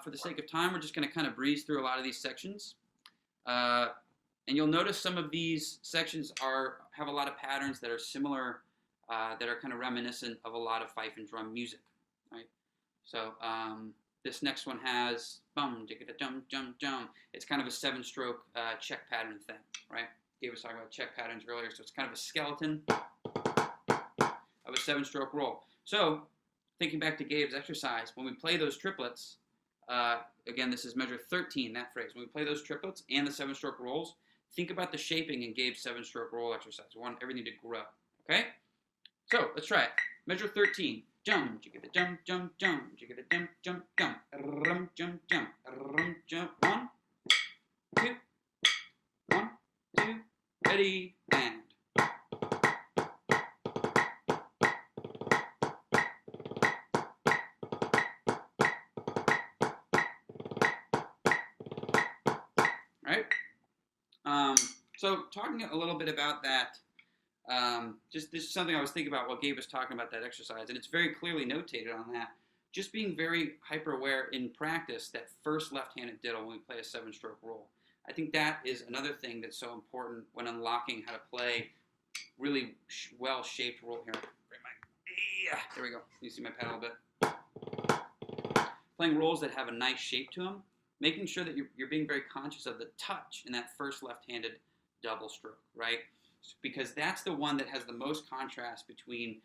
For the sake of time, we're just going to kind of breeze through a lot of these sections. And you'll notice some of these sections have a lot of patterns that are similar, that are kind of reminiscent of a lot of fife and drum music, right? So this next one has bum, jigga dum, jum, jum. It's kind of a 7-stroke check pattern thing, right? Gabe was talking about check patterns earlier, so it's kind of a skeleton of a 7-stroke roll. So thinking back to Gabe's exercise, when we play those triplets, again, this is measure 13, that phrase. When we play those triplets and the 7-stroke rolls, think about the shaping in Gabe's 7-stroke roll exercise. We want everything to grow, okay? So let's try it. Measure 13. Jum, jigga jum, jum, jum, jigga jum, jum, jum, rum, jum, jum, rum, jum. 1, 2, 1, 2, ready, and. So talking a little bit about that, just this is something I was thinking about while Gabe was talking about that exercise, and it's very clearly notated on that. Just being very hyper-aware in practice, that first left-handed diddle when we play a 7-stroke roll. I think that is another thing that's so important when unlocking how to play really well-shaped roll here. There we go. You see my pad a little bit. playing rolls that have a nice shape to them, making sure that you're being very conscious of the touch in that first left-handed double stroke, right? Because that's the one that has the most contrast between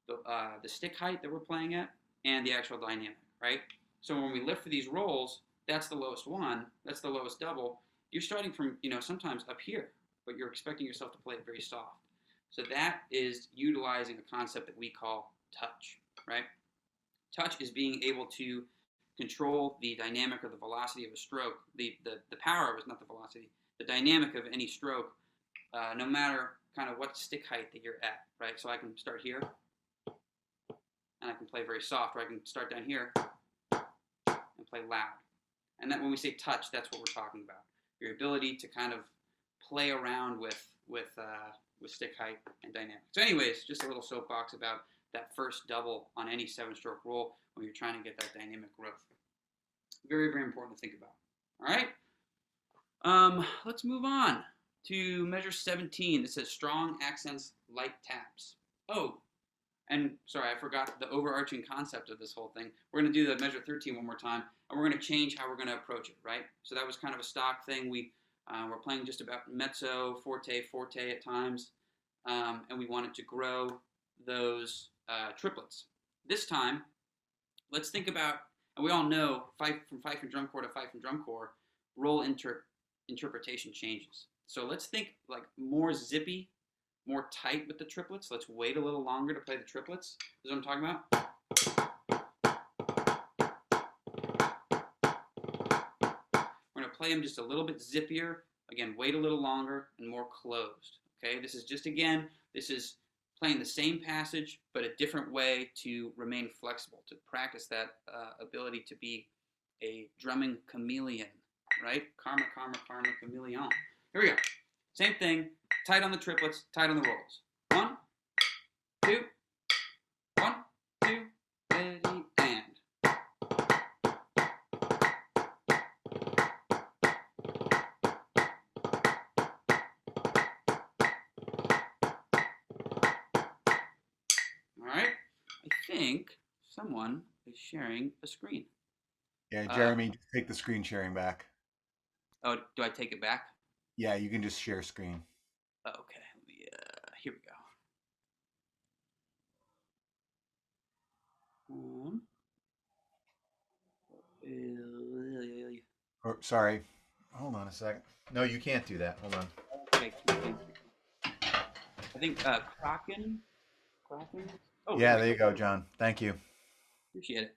the stick height that we're playing at and the actual dynamic, right? So when we lift for these rolls, that's the lowest one, that's the lowest double. You're starting from, sometimes up here, but you're expecting yourself to play it very soft. So that is utilizing a concept that we call touch, right? Touch is being able to control the dynamic or the velocity of a stroke, the power of it, not the velocity, the dynamic of any stroke, no matter kind of what stick height that you're at, right? So I can start here, and I can play very soft, or I can start down here and play loud. And that when we say touch, that's what we're talking about. Your ability to kind of play around with stick height and dynamic. So anyways, just a little soapbox about that first double on any 7-stroke roll when you're trying to get that dynamic growth. Very, very important to think about. All right, let's move on to measure 17. It says strong accents, light taps. Oh, and sorry, I forgot the overarching concept of this whole thing. We're going to do the measure 13 one more time, and we're going to change how we're going to approach it, right? So that was kind of a stock thing. We're playing just about mezzo, forte, forte at times, and we wanted to grow those triplets. This time, let's think about, and we all know from Fife and drum corps to Fife and drum corps, roll interpretation changes. So let's think like more zippy, more tight with the triplets. Let's wait a little longer to play the triplets. This is what I'm talking about. We're going to play them just a little bit zippier. Again, wait a little longer and more closed. Okay, this is just, again, this is playing the same passage, but a different way to remain flexible, to practice that ability to be a drumming chameleon, right? Karma, karma, karma, chameleon. Here we go. Same thing, tight on the triplets, tight on the rolls. 1, 2, 1, 2, ready, and. All right, I think someone is sharing a screen. Yeah, Jeremy, just take the screen sharing back. Oh, do I take it back? Yeah, you can just share screen. Okay, let me, here we go. Or, sorry, hold on a second. No, you can't do that. Hold on. Okay, I think Kraken. Oh, Yeah, there you go, John. Thank you. Appreciate it.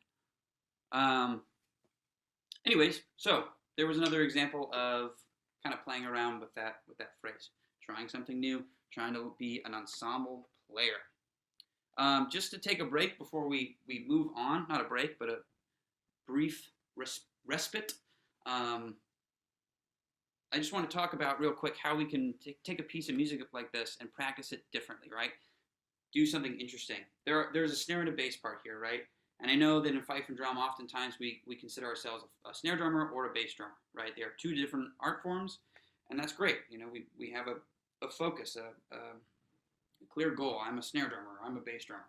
Anyways, so there was another example of kind of playing around with that phrase, trying something new, trying to be an ensemble player. Just to take a break before we move on, not a break, but a brief respite. I just want to talk about real quick how we can take a piece of music like this and practice it differently, right? Do something interesting. There's a snare and a bass part here, right? And I know that in Fife and drum, oftentimes we consider ourselves a snare drummer or a bass drummer, right? They are two different art forms, and that's great. We have a focus, a clear goal. I'm a snare drummer, I'm a bass drummer.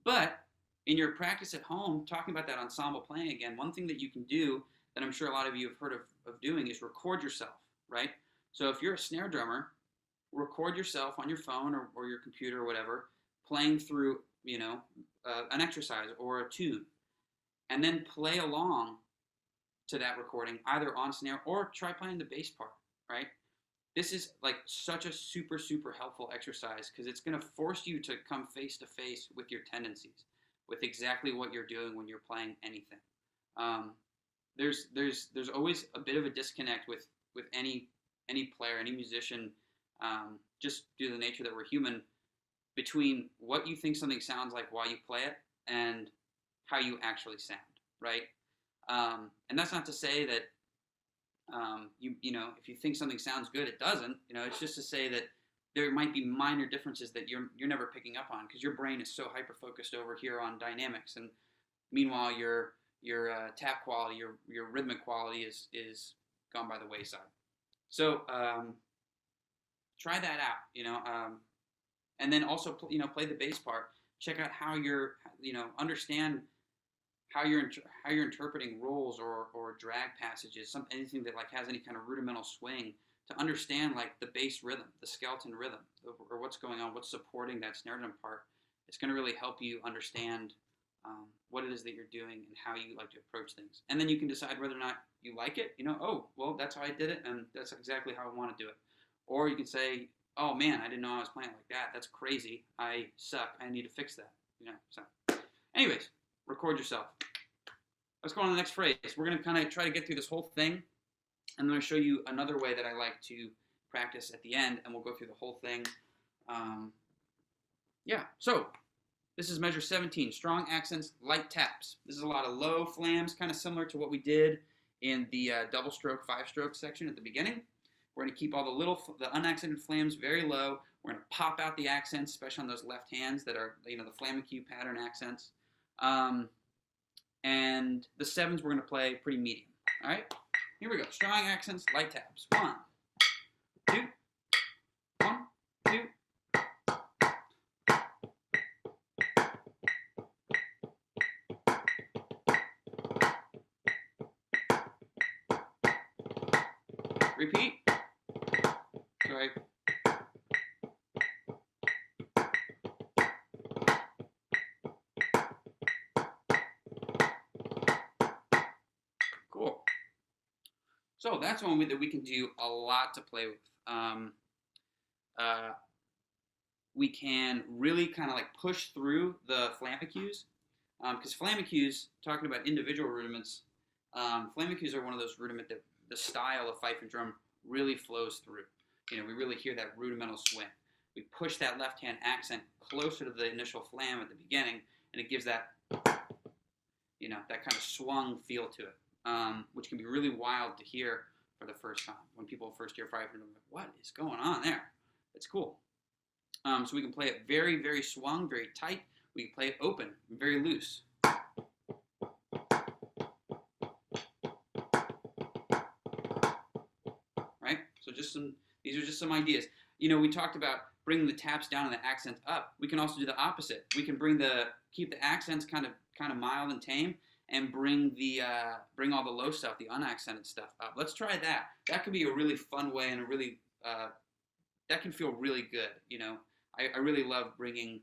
But in your practice at home, talking about that ensemble playing again, one thing that you can do that I'm sure a lot of you have heard of doing is record yourself, right? So if you're a snare drummer, record yourself on your phone or your computer or whatever, playing through, an exercise or a tune, and then play along to that recording, either on snare or try playing the bass part, right? This is like such a super, super helpful exercise because it's going to force you to come face to face with your tendencies, with exactly what you're doing when you're playing anything. There's always a bit of a disconnect with any player, any musician, just due to the nature that we're human, between what you think something sounds like while you play it and how you actually sound, right? And that's not to say that if you think something sounds good, it doesn't. It's just to say that there might be minor differences that you're never picking up on because your brain is so hyper focused over here on dynamics, and meanwhile your tap quality, your rhythmic quality is gone by the wayside. So try that out, and then also play the bass part. Check out how understand how you're interpreting rolls or drag passages, anything that like has any kind of rudimental swing, to understand like the bass rhythm, the skeleton rhythm, or what's going on, what's supporting that snare drum part. It's going to really help you understand what it is that you're doing and how you like to approach things. And then you can decide whether or not you like it. You know, oh, well, that's how I did it, and that's exactly how I want to do it. Or you can say, oh man, I didn't know I was playing like that. That's crazy. I suck. I need to fix that. You know. So, anyways, record yourself. Let's go on to the next phrase. We're going to kind of try to get through this whole thing. I'm going to show you another way that I like to practice at the end, and we'll go through the whole thing. Yeah, so this is measure 17, strong accents, light taps. This is a lot of low flams, kind of similar to what we did in the double stroke, 5-stroke section at the beginning. We're going to keep all the unaccented flams very low. We're going to pop out the accents, especially on those left hands that are, you know, the flaming pattern accents. And the 7s we're going to play pretty medium. All right, here we go. Strong accents, light taps. 1, 2, 1, 2. Repeat. Sorry. Cool. So that's one way that we can do a lot to play with. We can really kind of like push through the flamicus, because flamicus, talking about individual rudiments, flamicus are one of those rudiment that the style of fife and drum really flows through. You know, we really hear that rudimental swing. We push that left hand accent closer to the initial flam at the beginning, and it gives that, you know, that kind of swung feel to it, which can be really wild to hear for the first time. When people first hear fife and drum, like, what is going on there? It's cool. So we can play it very, very swung, very tight. We can play it open, very loose. Right? So these are just some ideas. You know, we talked about bringing the taps down and the accents up. We can also do the opposite. We can keep the accents kind of mild and tame, and bring all the low stuff, the unaccented stuff up. Let's try that. That could be a really fun way, and that can feel really good. You know, I really love bringing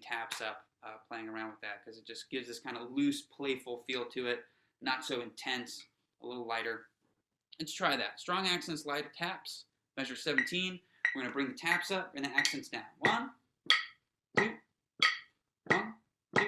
taps up, playing around with that, because it just gives this kind of loose, playful feel to it, not so intense, a little lighter. Let's try that. Strong accents, lighter taps. Measure 17. We're going to bring the taps up and the accents down. 1, 2, 1, 2.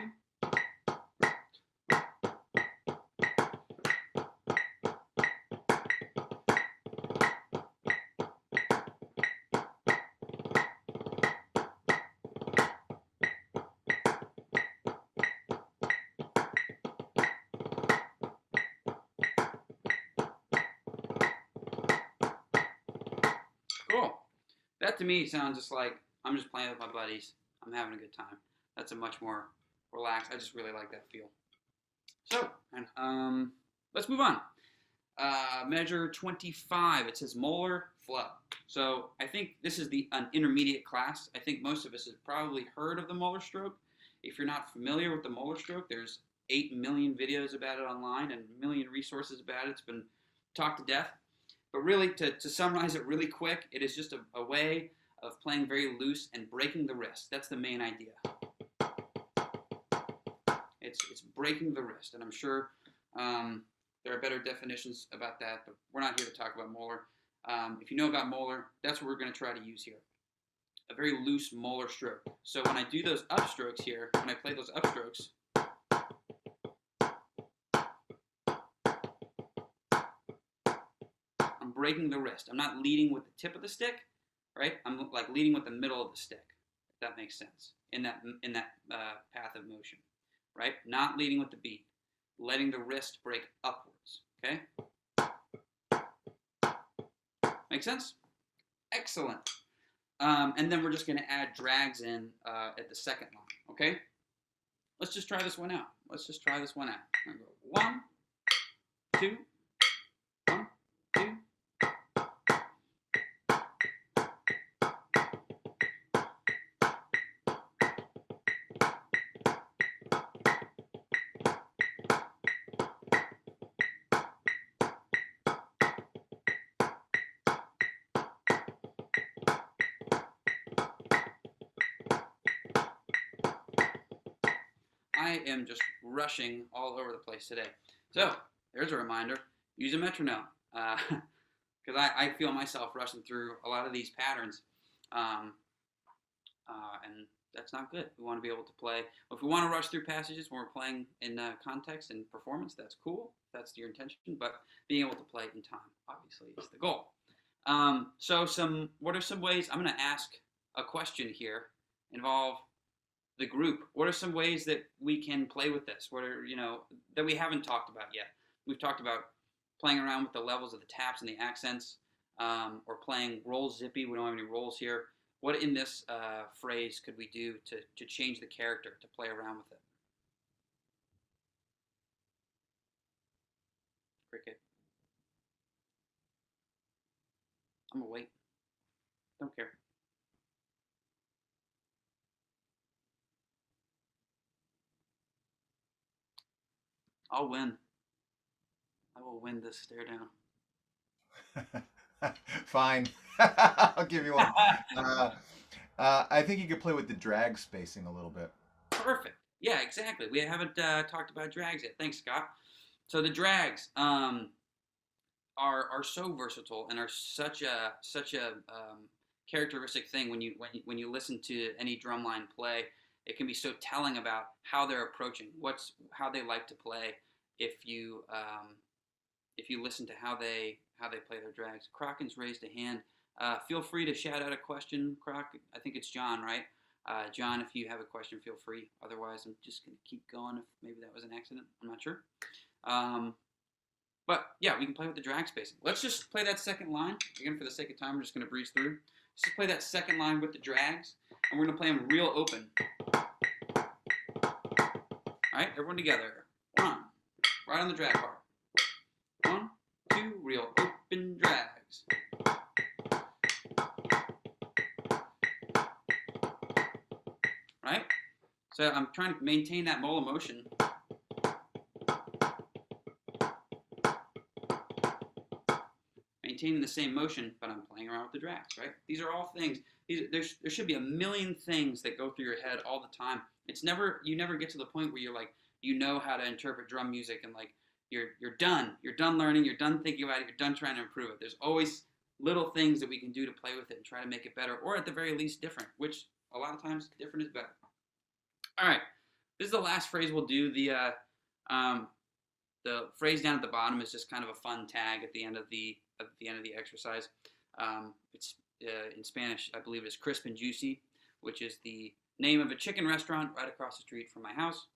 Cool. That to me sounds just like I'm just playing with my buddies. I'm having a good time. That's a much more relaxed. I just really like that feel. So, let's move on. Measure 25. It says molar flow. So I think this is an intermediate class. I think most of us have probably heard of the molar stroke. If you're not familiar with the molar stroke, there's 8 million videos about it online and a million resources about it. It's been talked to death. But really, to summarize it really quick, it is just a way of playing very loose and breaking the wrist. That's the main idea. It's breaking the wrist, and I'm sure there are better definitions about that, but we're not here to talk about molar. If you know about molar, that's what we're going to try to use here. A very loose molar stroke. So when I do those upstrokes here, when I play those upstrokes, I'm breaking the wrist. I'm not leading with the tip of the stick, right? I'm like leading with the middle of the stick, if that makes sense, in that path of motion, right? Not leading with the beat, letting the wrist break upwards, okay? Make sense? Excellent. And then we're just going to add drags in at the second line, okay? Let's just try this one out. Let's just try this one out. I'm going to go 1, 2, 1, 2. I am just rushing all over the place today. So there's a reminder: use a metronome, because I feel myself rushing through a lot of these patterns, and that's not good. We want to be able to play. If we want to rush through passages when we're playing in context and performance, that's cool. That's your intention. But being able to play in time, obviously, is the goal. So what are some ways? I'm going to ask a question here, involve the group. What are some ways that we can play with this? What are, that we haven't talked about yet? We've talked about playing around with the levels of the taps and the accents, or playing roll zippy. We don't have any rolls here. What in this phrase could we do to change the character, to play around with it? Cricket. I'm gonna wait. Don't care. I'll win. I will win this stare down. Fine. I'll give you one. I think you could play with the drag spacing a little bit. Perfect. Yeah, exactly. We haven't talked about drags yet. Thanks, Scott. So the drags are so versatile and are such a characteristic thing when you listen to any drumline play. It can be so telling about how they're approaching, how they like to play. If you listen to how they play their drags. Crocken's raised a hand. Feel free to shout out a question, Croc. I think it's John, right? John, if you have a question, feel free. Otherwise, I'm just going to keep going. If maybe that was an accident, I'm not sure. But yeah, we can play with the drag spacing. Let's just play that second line. Again, for the sake of time, we're just going to breeze through. Let's just play that second line with the drags, and we're going to play them real open. All right, everyone together. 1, right on the drag part. 1, 2, real open drags. Right? So I'm trying to maintain that molar motion. Maintaining the same motion, but I'm playing around with the drags, right? These are all things. There should be a million things that go through your head all the time. You never get to the point where you're like, how to interpret drum music, and like you're done. You're done learning. You're done thinking about it. You're done trying to improve it. There's always little things that we can do to play with it and try to make it better, or at the very least different, which a lot of times different is better. All right, this is the last phrase we'll do. The phrase down at the bottom is just kind of a fun tag at the end of the exercise. It's in Spanish, I believe it is crisp and juicy, which is the name of a chicken restaurant right across the street from my house.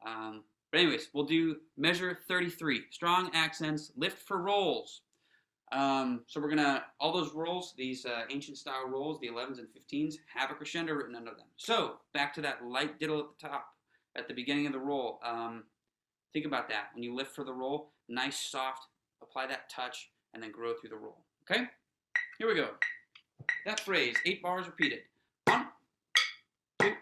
But anyways, we'll do measure 33. Strong accents, lift for rolls. So we're gonna, all those rolls, these ancient style rolls, the 11s and 15s, have a crescendo written under them. So back to that light diddle at the top, at the beginning of the roll. Think about that. When you lift for the roll, nice, soft, apply that touch, and then grow through the roll. Okay? Here we go. That phrase, 8 bars repeated. 1, 2.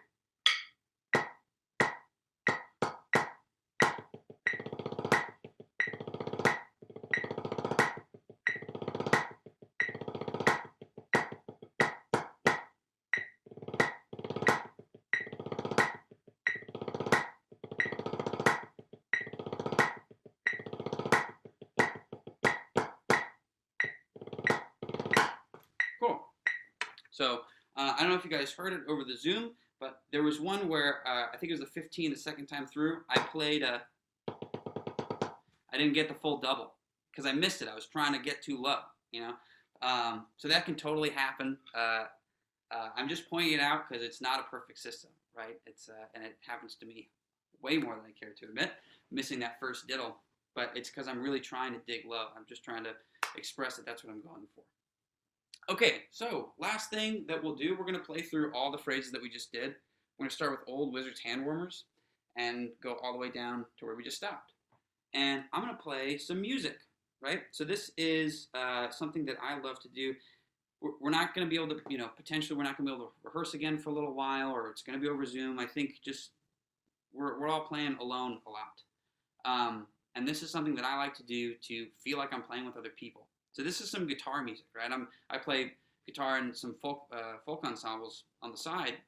Cool. So I don't know if you guys heard it over the Zoom, but there was one where I think it was the 15, the second time through, I played I didn't get the full double because I missed it. I was trying to get too low, so that can totally happen. I'm just pointing it out because it's not a perfect system, right? And it happens to me way more than I care to admit, missing that first diddle. But it's because I'm really trying to dig low. I'm just trying to express that that's what I'm going for. Okay, so last thing that we'll do, we're going to play through all the phrases that we just did. We're going to start with Old Wizard's Hand Warmers and go all the way down to where we just stopped. And I'm going to play some music, right? So this is something that I love to do. We're not going to be able to, potentially we're not going to be able to rehearse again for a little while, or it's going to be over Zoom. I think just we're all playing alone a lot. And this is something that I like to do to feel like I'm playing with other people. So this is some guitar music, right? I play guitar in some folk ensembles on the side,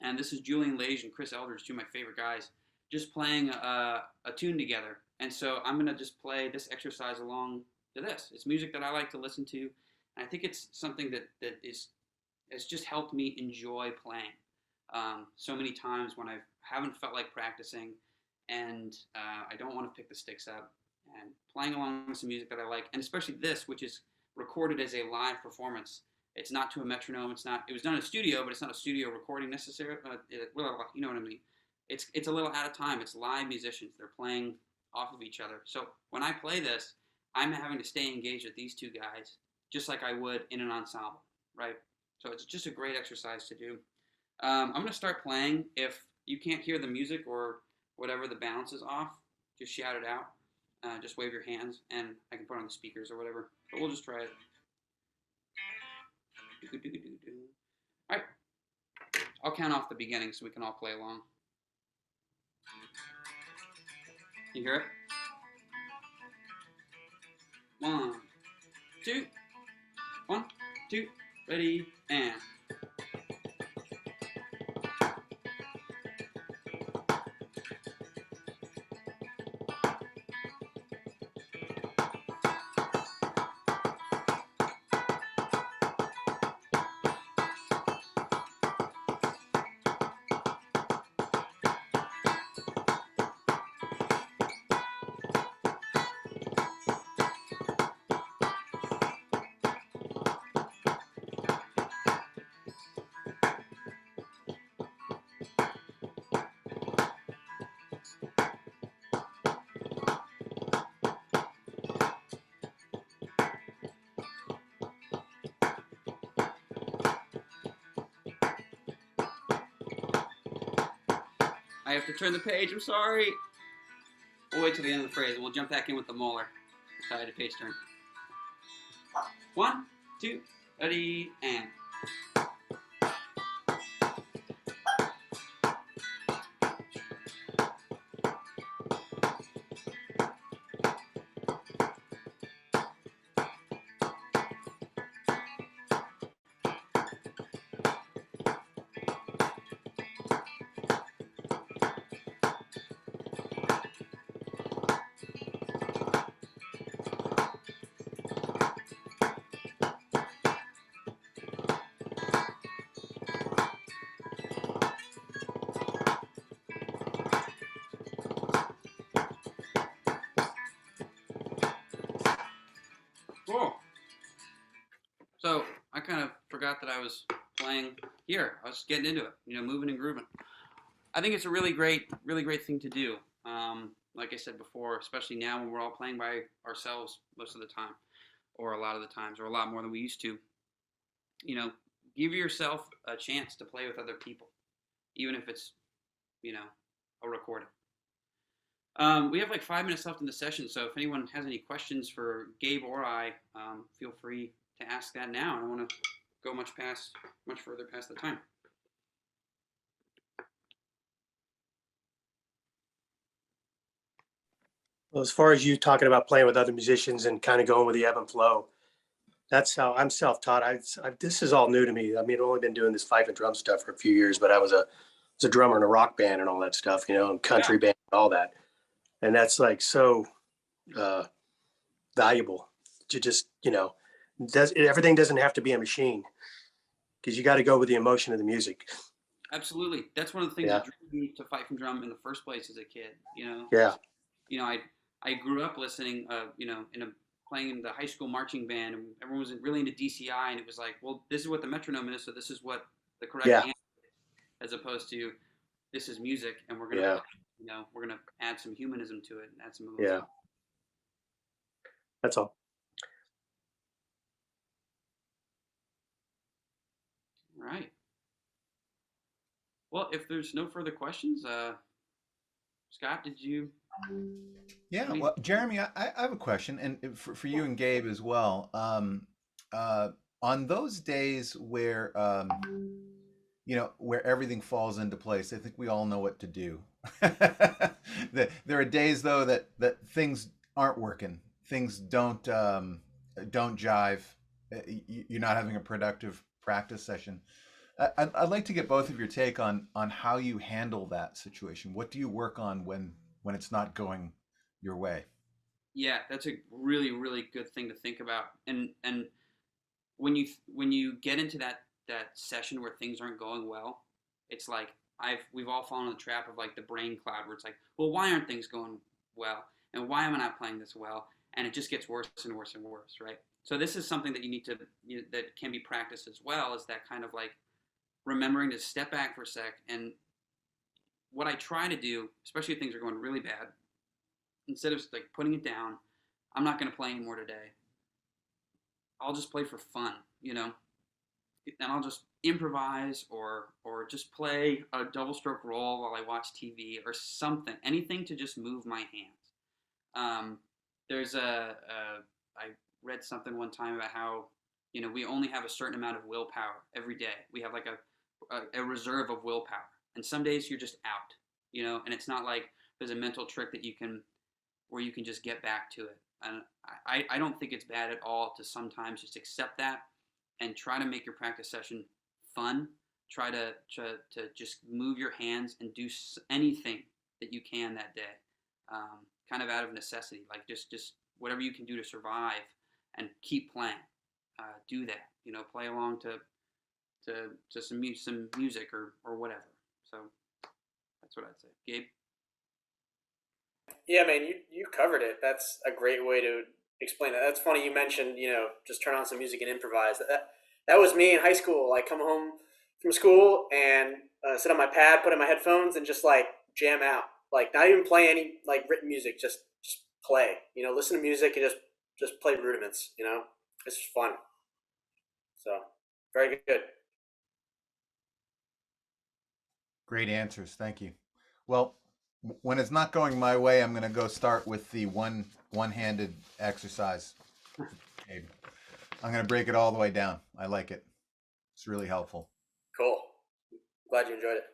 and this is Julian Lage and Chris Eldridge, two of my favorite guys, just playing a tune together. And so I'm gonna just play this exercise along to this. It's music that I like to listen to, and I think it's something that has just helped me enjoy playing. So many times when I haven't felt like practicing, and I don't want to pick the sticks up, and playing along with some music that I like, and especially this, which is recorded as a live performance. It's not to a metronome. It's not. It was done in a studio, but it's not a studio recording necessarily. You know what I mean? It's a little out of time. It's live musicians. They're playing off of each other. So when I play this, I'm having to stay engaged with these two guys, just like I would in an ensemble, right? So it's just a great exercise to do. I'm going to start playing. If you can't hear the music or whatever, the balance is off, just shout it out. Just wave your hands, and I can put on the speakers or whatever. But we'll just try it. All right. I'll count off the beginning so we can all play along. You hear it? 1, 2, 1, 2, ready, and. I have to turn the page, I'm sorry. We'll wait till the end of the phrase and we'll jump back in with the molar. Side to page turn. 1, 2, ready, and. Cool. So I kind of forgot that I was playing here. I was getting into it, moving and grooving. I think it's a really great thing to do. Like I said before, especially now when we're all playing by ourselves most of the time, or a lot of the times, or a lot more than we used to. Give yourself a chance to play with other people, even if it's, a recording. We have like 5 minutes left in the session, so if anyone has any questions for Gabe or I, feel free to ask that now. I don't want to go much further past the time. Well, as far as you talking about playing with other musicians and kind of going with the ebb and flow, that's how I'm self-taught. This is all new to me. I mean, I've only been doing this Fife and drum stuff for a few years, but I was a drummer in a rock band and all that stuff, and country band and all that. And that's like so valuable to just, everything doesn't have to be a machine, because you got to go with the emotion of the music. Absolutely. That's one of the things that drew me to Fife and drum in the first place as a kid, Yeah. I grew up listening, playing in the high school marching band, and everyone was really into DCI, and it was like, well, this is what the metronome is, so this is what the correct answer is, as opposed to this is music, and we're gonna, we're gonna add some humanism to it and add some emotion. Yeah. That's all. All right. Well, if there's no further questions, Scott, did you? Yeah, well, Jeremy, I have a question, and for you and Gabe as well. On those days where where everything falls into place, I think we all know what to do. There are days though that things aren't working, things don't jive. You're not having a productive practice session. I'd like to get both of your take on how you handle that situation. What do you work on when it's not going your way? Yeah, that's a really, really good thing to think about. And when you get into that session where things aren't going well, it's like we've all fallen in the trap of like the brain cloud where it's like, well, why aren't things going well? And why am I not playing this well? And it just gets worse and worse and worse, right? So this is something that that can be practiced as well, is that kind of like remembering to step back for a sec. And what I try to do, especially if things are going really bad, instead of like putting it down, I'm not going to play anymore today. I'll just play for fun, and I'll just improvise or just play a double stroke roll while I watch TV or something, anything to just move my hands. There's I read something one time about how we only have a certain amount of willpower every day. We have like a reserve of willpower, and some days you're just out, and it's not like there's a mental trick that you can just get back to it. And I don't think it's bad at all to sometimes just accept that and try to make your practice session fun. Try to just move your hands and do anything that you can that day, kind of out of necessity. Like just whatever you can do to survive and keep playing. Do that. Play along to some music or whatever. So that's what I'd say. Gabe? Yeah, man, you covered it. That's a great way to explain that. That's funny you mentioned, just turn on some music and improvise. That was me in high school. I come home from school and sit on my pad, put in my headphones, and just like jam out. Like not even play any like written music, just play. Listen to music and just play rudiments. It's just fun. So very good. Great answers. Thank you. Well, when it's not going my way, I'm going to go start with the one-handed exercise. Okay. I'm going to break it all the way down. I like it. It's really helpful. Cool. Glad you enjoyed it.